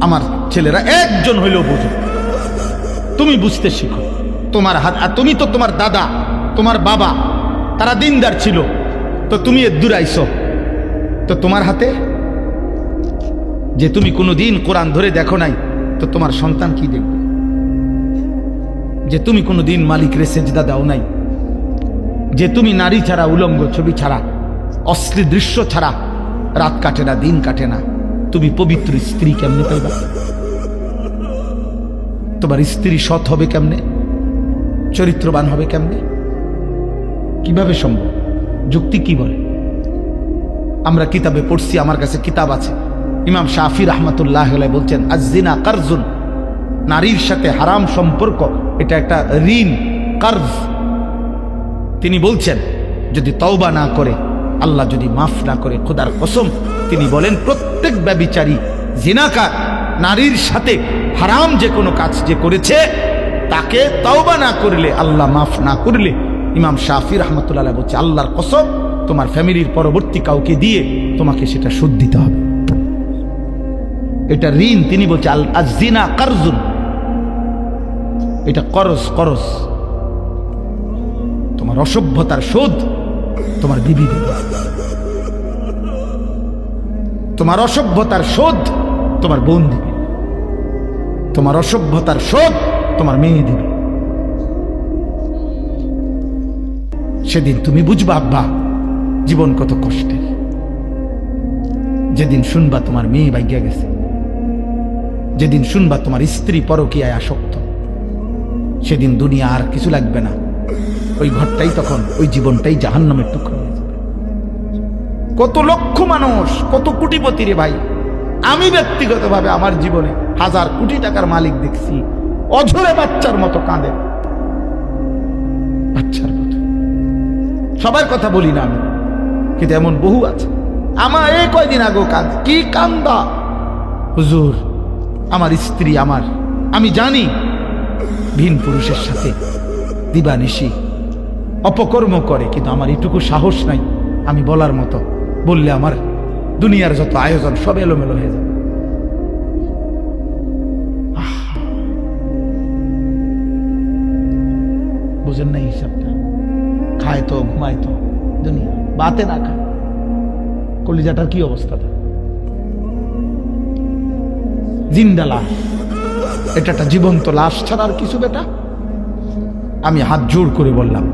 আমার ছেলেরা একজন হইলেও বুঝো, তুমি বুঝতে শিখো। তোমার হাত, আর তুমি তো তোমার দাদা, তোমার বাবা, তারা দিনদার ছিল, তো তুমি দূর আইছো, তো তোমার হাতে যে তুমি কোনোদিন কোরআন ধরে দেখো নাই, তো তোমার সন্তান কি দেখবে? যে তুমি কোনোদিন মালিকরে সেজদা দাও নাই, যে তুমি নারী ছাড়া, উলঙ্গ ছবি ছাড়া, অশ্লীল দৃশ্য ছাড়া রাত কাটে না, দিন কাটে না, তুমি পবিত্র স্ত্রী কেমনে পাইবা? তোমার স্ত্রী সৎ হবে কেমনে? চরিত্রবান হবে কেমনে? কিভাবে সম্ভব? যুক্তি কি বলে? আমরা কিতাবে পড়ছি, আমার কাছে কিতাব আছে, ইমাম শাফি রাহমাতুল্লাহ আলাইহি বলছেন, আয-যিনা কারজুন, নারীর সাথে হারাম সম্পর্ক এটা একটা ঋণ, কার্জ। তিনি বলছেন যদি তওবা না করে, আল্লাহ যদি মাফ না করে, খোদার কসম তিনি বলেন প্রত্যেক ব্যভিচারী, জিনাকার, নারীর সাথে হারাম যে কোনো কাজ যে করেছে, তাকে তওবা না করলে, আল্লাহ মাফ না করলে, ইমাম শাফি রাহমাতুল্লাহ আলাইহি বলছে আল্লাহর কসম তোমার ফ্যামিলির পরবর্তী কাউকে দিয়ে তোমাকে সেটা শোধ দিতে হবে, এটা ঋণ। তিনি বলছে আয-যিনা কারজুন, এটা করজ, তোমার অসভ্যতার শোধ তোমার বিবি দেবে, তোমার অসভ্যতার শোধ তোমার বোন দিবে, তোমার অসভ্যতার শোধ তোমার মেয়ে দিবে। সেদিন তুমি বুঝবা আব্বা জীবন কত কষ্টের। যেদিন শুনবা তোমার মেয়ে ভাগ্যা গেছে, যেদিন শুনবা তোমার স্ত্রী পরকীয়ায় আসক্ত, সেদিন দুনিয়া আর কিছু লাগবে না, ওই ঘরটাই তখন, ওই জীবনটাই জাহান্নামের টুকরো হয়ে যাবে। কত লক্ষ মানুষ, কত কোটিপতি রে ভাই, আমি ব্যক্তিগতভাবে আমার জীবনে 1000 কোটি টাকার মালিক দেখছি, অঝরে বাচ্চার মতো কাঁদে, বাচ্চার মতো। সবার কথা বলি না আমি, কিন্তু এমন বহু আছে। আমার এই কয়দিন আগেও কাঁদে, কি কান্দা, হুজুর আমার স্ত্রী, আমি জানি ভিন পুরুষের সাথে দিবানিশি অপকর্ম করে, কিন্তু আমার এটুকু সাহস নাই আমি বলার মতো। বললে আমার দুনিয়ার যত আয়োজন সব এলোমেলো হয়ে যাবে। বুঝেন না হিসাবটা? খায় তো ঘুমায় তো দুনিয়া, বাতে না খায়, কলিজাটার কি অবস্থা? জিন্দা লাশ, এটা একটা জীবন্ত লাশ ছাড়া আর কিছু বেটা? আমি হাত জোর করে বললাম,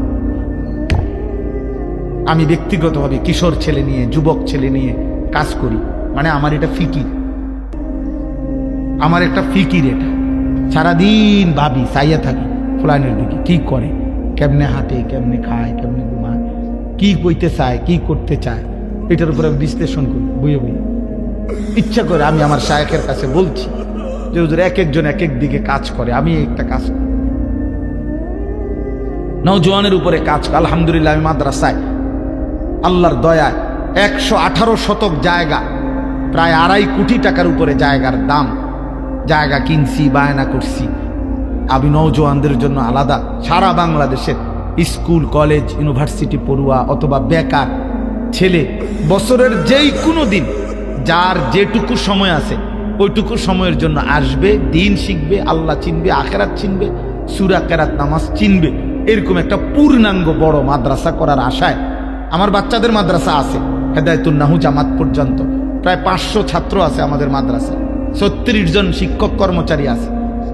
আমি ব্যক্তিগতভাবে কিশোর ছেলে নিয়ে, যুবক ছেলে নিয়ে কাজ করি, মানে আমার এটা ফিকির, আমার একটা ফিকির। এটা সারাদিন ভাবি, চাইয়া থাকি ফুলানের দিকে, কি করে, কেমনে হাঁটে, কেমনে খায়, কেমনে ঘুমায়, কি কইতে চায়, কি করতে চায়, এটার উপরে আমি বিশ্লেষণ করি বইয়ে বইয়ে। ইচ্ছা করে আমি আমার শায়েখের কাছে বলছি যে হুজুর এক একজন এক এক দিকে কাজ করে, আমি একটা কাজ করি। নওজোয়ানের উপরে কাজ। আলহামদুলিল্লাহ আমি মাদ্রাসায় আল্লাহর দয়ায় 118 শতক জায়গা, প্রায় 2.5 কোটি টাকার উপরে জায়গার দাম, জায়গা কিনছি, বায়না করছি। আমি নওজোয়ানদের জন্য আলাদা সারা বাংলাদেশের স্কুল, কলেজ, ইউনিভার্সিটি পড়ুয়া অথবা বেকার ছেলে বছরের যেই কোনো দিন যার যেটুকু সময় আছে ওইটুকু সময়ের জন্য আসবে, দিন শিখবে, আল্লাহ চিনবে, আখেরাত চিনবে, সূরা কেরাত নামাজ চিনবে, এরকম একটা পূর্ণাঙ্গ বড় মাদ্রাসা করার আশায় আমার বাচ্চাদের মাদ্রাসা আছে হেদায়েতুন নাহু জামাত পর্যন্ত। প্রায় 500 ছাত্র আছে আমাদের মাদ্রাসায়, 36 জন শিক্ষক কর্মচারী আছে।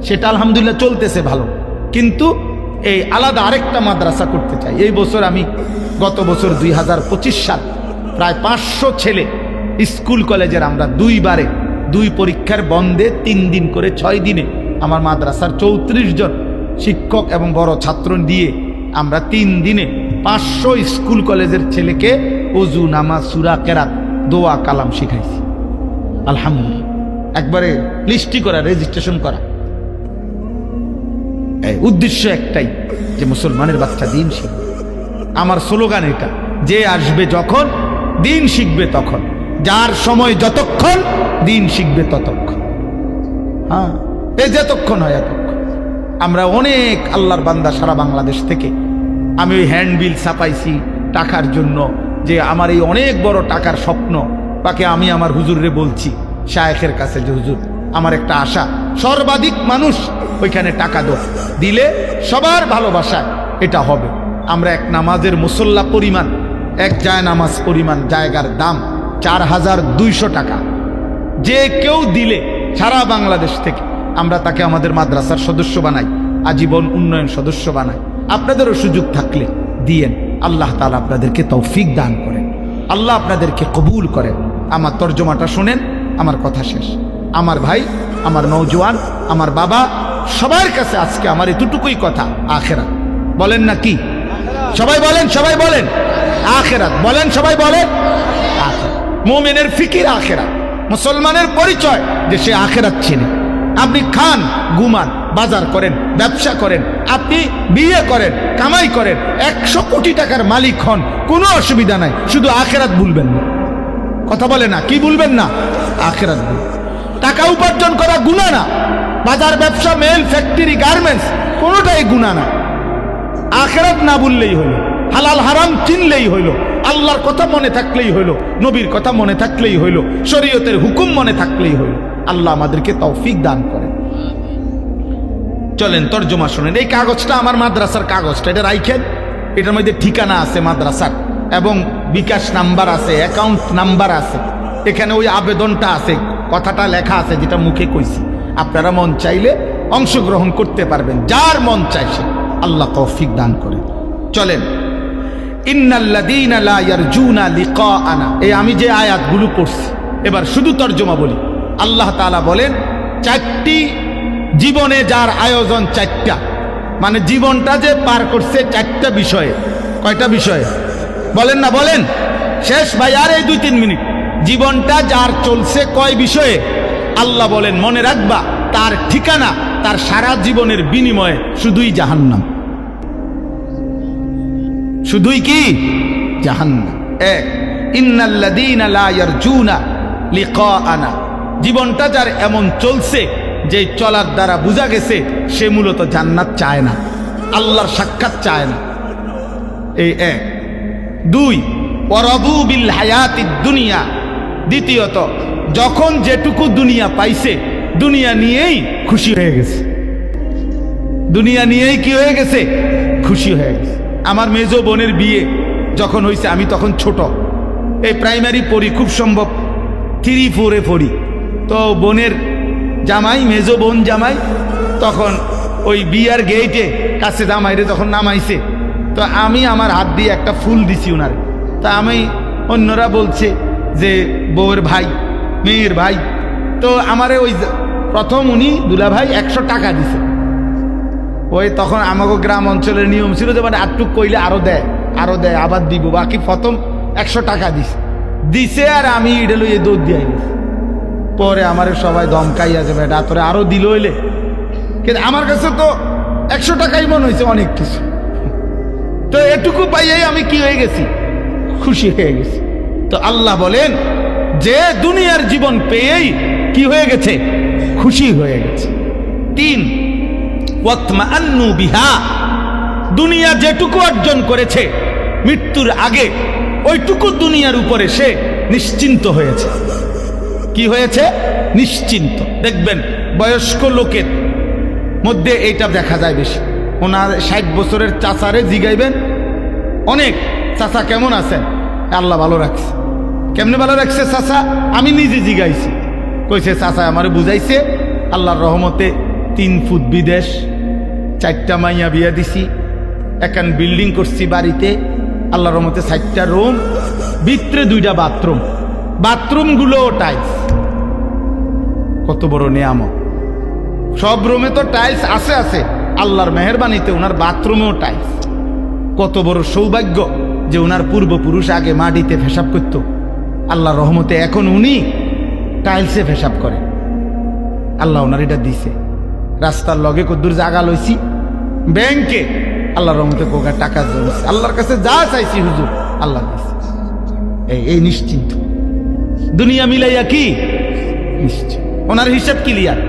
সেটা আলহামদুলিল্লাহ চলতেছে ভালো, কিন্তু এই আলাদা আরেকটা মাদ্রাসা করতে চাই। এই বছর আমি গত বছর 2025 সাল প্রায় 500 ছেলে স্কুল কলেজের আমরা 2 বারে 2 পরীক্ষার বন্ধে 3 দিন করে 6 দিনে আমার মাদ্রাসার 34 জন শিক্ষক এবং বড় ছাত্র দিয়ে আমরা 3 দিনে 500 স্কুল কলেজের ছেলেকে ওযু, নামাজ, সূরা কেরাত, দোয়া, কালাম শিখাইছি। আলহামদুলিল্লাহ, একবারে লিস্টি করা, রেজিস্ট্রেশন করা। উদ্দেশ্য একটাই যে মুসলমানের বাচ্চা দিন শিখবে। আমার স্লোগান এটা, যে আসবে যখন দিন শিখবে তখন, যার সময় যতক্ষণ দিন শিখবে ততক্ষণ। হ্যাঁ, এ যতক্ষণ হয় এতক্ষণ। আমরা অনেক আল্লাহর বান্দা সারা বাংলাদেশ থেকে, আমি ওই হ্যান্ডবিল ছাপাইছি টাকার জন্য, যে আমার এই অনেক বড় টাকার স্বপ্ন, তাকে আমি আমার হুজুরে বলছি শায়েখের কাছে যে হুজুর আমার একটা আশা, সর্বাধিক মানুষ ওইখানে টাকা দিলে সবার ভালোবাসায় এটা হবে। আমরা এক নামাজের মুসল্লা পরিমাণ, এক জায় নামাজ পরিমাণ জায়গার দাম 4200 টাকা। যে কেউ দিলে সারা বাংলাদেশ থেকে আমরা তাকে আমাদের মাদ্রাসার সদস্য বানাই, আজীবন উন্নয়ন সদস্য বানাই। আপনাদেরও সুযোগ থাকলে দিয়েন। আল্লাহ তাআলা আপনাদেরকে তৌফিক দান করেন, আল্লাহ আপনাদেরকে কবুল করেন। আমার তর্জমাটা শোনেন, আমার কথা শেষ। আমার ভাই, আমার নওজোয়ান, আমার বাবা, সবার কাছে আজকে আমার এতটুকুই কথা, আখেরাত বলেন না কি? সবাই বলেন, সবাই বলেন আখেরাত বলেন, সবাই বলেন আখেরাত। মুমিনের ফিকির আখেরাত, মুসলমানের পরিচয় যে সে আখেরাত চিনে। আপনি খান, ঘুমান, বাজার করেন, ব্যবসা করেন, আপনি বিয়ে করেন, কামাই করেন, 100 কোটি টাকার মালিক হন, কোনো অসুবিধা নাই, শুধু আখেরাত ভুলবেন না। কথা বলে না, কি ভুলবেন না? আখেরাত ভুলবেন। টাকা উপার্জন করা গুনাহ না, বাজার, ব্যবসা, মেল, ফ্যাক্টরি, গার্মেন্টস কোনোটাই গুনাহ না। আখেরাত না ভুললেই হলো, হালাল হারাম চিনলেই হইল, আল্লাহর কথা মনে থাকলেই হইল, নবীর কথা মনে থাকলেই হইল, শরীয়তের হুকুম মনে থাকলেই হইল। আল্লাহ আমাদেরকে তৌফিক দান করেন। চলেন তর্জমা শুনেন। এই কাগজটা আমার মাদ্রাসার কাগজটা, এটা রাইখেন। এটার মধ্যে ঠিকানা আছে মাদ্রাসার, এবং বিকাশ নাম্বার আছে, অ্যাকাউন্ট নাম্বার আছে। এখানে ওই আবেদনটা আছে, কথাটা লেখা আছে যেটা মুখে কইছি। আপনারা মন চাইলে অংশগ্রহণ করতে পারবেন, যার মন চাইছে। আল্লাহ তৌফিক দান করেন। চলেন, ইন্নাল্লাযীনা লা ইয়ারজুনা লিকাআনা, এই আমি যে আয়াতগুলো পড়ছি এবার শুধু তর্জমা বলি। আল্লাহ তাআলা বলেন 4টি জীবনে যার আয়োজন 4টা, মানে জীবনটা যে পার করছে 4টা বিষয়ে। কয়টা বিষয়ে বলেন না? বলেন শেষ ভাই, আর এই 2-3 মিনিট। জীবনটা যার চলছে কয় বিষয়ে? আল্লাহ বলেন মনে রাখবা, তার ঠিকানা তার সারা জীবনের বিনিময়ে শুধুই জাহান্নাম। শুধুই কি? জাহান্নাম। এক, ইন্নাল্লাযীনা লা ইয়ারজুনা লিকাআনা, জীবনটা যার এমন চলছে যে চলার দ্বারা বোঝা গেছে সে মূলত জান্নাত চায় না। আল্লাহর সাক্ষাৎ চায় না। এই এক। দুই, ওয়ারাদু বিল হায়াতিদ দুনিয়া। দ্বিতীয়ত, যখন যেটুকু দুনিয়া পাইছে দুনিয়া নিয়েই খুশি হয়ে গেছে। দুনিয়া নিয়েই কি হয়ে গেছে? খুশি হয়ে গেছে। আমার মেজো বোনের বিয়ে যখন হয়েছে আমি তখন ছোট, এই প্রাইমারি পড়ি, খুব সম্ভব 3-4-এ পড়ি। তো বোনের জামাই, মেজো বোন জামাই, তখন ওই বিয়ার গেইটে কাছে জামাইরে যখন নামাইছে, তো আমি আমার হাত দিয়ে একটা ফুল দিছি ওনারে। তা আমি, অন্যরা বলছে যে বউয়ের ভাই, মেয়ের ভাই, তো আমারে ওই প্রথম উনি দুলা ভাই 100 টাকা দিছে। ওই তখন আমাকে গ্রাম অঞ্চলের নিয়ম ছিল যে মানে আটটুক কইলে আরো দেয়, আবার দিব, বাকি প্রথম 100 টাকা দিছে আর আমি এটা লইয়ে দৌড় দিয়ে গেছি। পরে আমার সবাই দমকাই আছে, বেটা তোরে আরো দিল হইলে, কিন্তু আমার কাছে তো 100 টাকাই মনে হয়েছে অনেক কিছু। তো এটুকু পাইয়াই আমি কি হয়ে গেছি? খুশি হয়ে গেছি। তো আল্লাহ বলেন যে দুনিয়ার জীবন পেয়েই কি হয়ে গেছে? খুশি হয়ে গেছে। 3, ওয়াতমাআন্নু বিহা। দুনিয়া যেটুকু অর্জন করেছে মৃত্যুর আগে, ওইটুকু দুনিয়ার উপরে সে নিশ্চিন্ত হয়েছে। কি হয়েছে? নিশ্চিন্ত। দেখবেন বয়স্ক লোকের মধ্যে এইটা দেখা যায় বেশি। ওনার 60 বছরের চাচারে জিগাইবেন, অনেক চাচা কেমন আছেন? আল্লাহ ভালো রাখছে। কেমনে ভালো রাখছে চাচা? আমি নিজে জিগাইছি। কইছে চাচা আমারে বুঝাইছে, আল্লাহর রহমতে 3 ফুট বিদেশ, 4টা মাইয়া বিয়া দিছি, এখন বিল্ডিং করছি বাড়িতে, আল্লাহর রহমতে 4টা রুম, ভিতরে 2টা বাথরুম, বাথরুমগুলো টাইলস। কত বড় নিয়ামত! সব রুমে তো টাইলস আছে, আল্লাহর মেহেরবানিতে ওনার বাথরুমেও টাইলস। কত বড় সৌভাগ্য যে ওনার পূর্বপুরুষ আগে মাটিতে পেশাব করত, আল্লাহর রহমতে এখন উনি টাইলসে পেশাব করে। আল্লাহ ওনার এটা দিছে। রাস্তার লগে কদ্দুর জায়গা লইছি, ব্যাংকে আল্লাহর রহমতে কোকা টাকা জমছে, আল্লাহর কাছে যা চাইছি হুজুর আল্লাহ দিছে। এই নিশ্চিন্ত। দুনিয়া মিলাইয়া কি নিশ্চিন্ত, ওনার হিসাব ক্লিয়ার।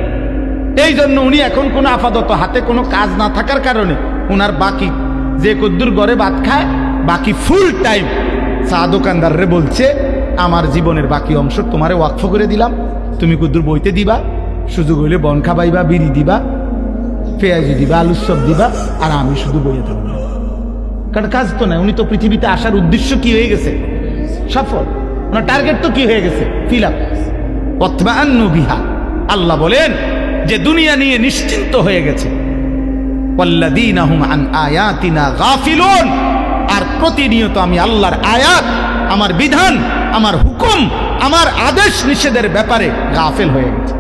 এই জন্য উনি এখন কোনো আপাতত হাতে কোনো কাজ না থাকার কারণে ওনার বাকি যে কদ্দুর ঘরে ভাত খায়, বাকি ফুল টাইম চা দোকানদাররে বলছে আমার জীবনের বাকি অংশ তোমারে ওয়াকফ করে দিলাম, তুমি কদ্দুর বইতে দিবা, সুযোগ হইলে বন খাবাইবা, বিড়ি দিবা, পেঁয়াজি দিবা, আলুর সব দিবা, আর আমি শুধু বইয়ে থাকবো। কারণ কাজ তো নাই, উনি তো পৃথিবীতে আসার উদ্দেশ্য কি হয়ে গেছে? সফল। ওনার টার্গেট তো কি হয়ে গেছে? Fill up. ওয়াতমাআন্নু বিহা। আল্লাহ বলেন যে দুনিয়া নিয়ে নিশ্চিন্ত হয়ে গেছে। ওয়াল্লাযীনা হুম আন আয়াতিনা গাফিলুন। আর প্রতিনিয়ত আমি আল্লাহর আয়াত, আমার বিধান, আমার হুকুম, আমার আদেশ নিষেধের ব্যাপারে গাফেল হয়ে গেছে।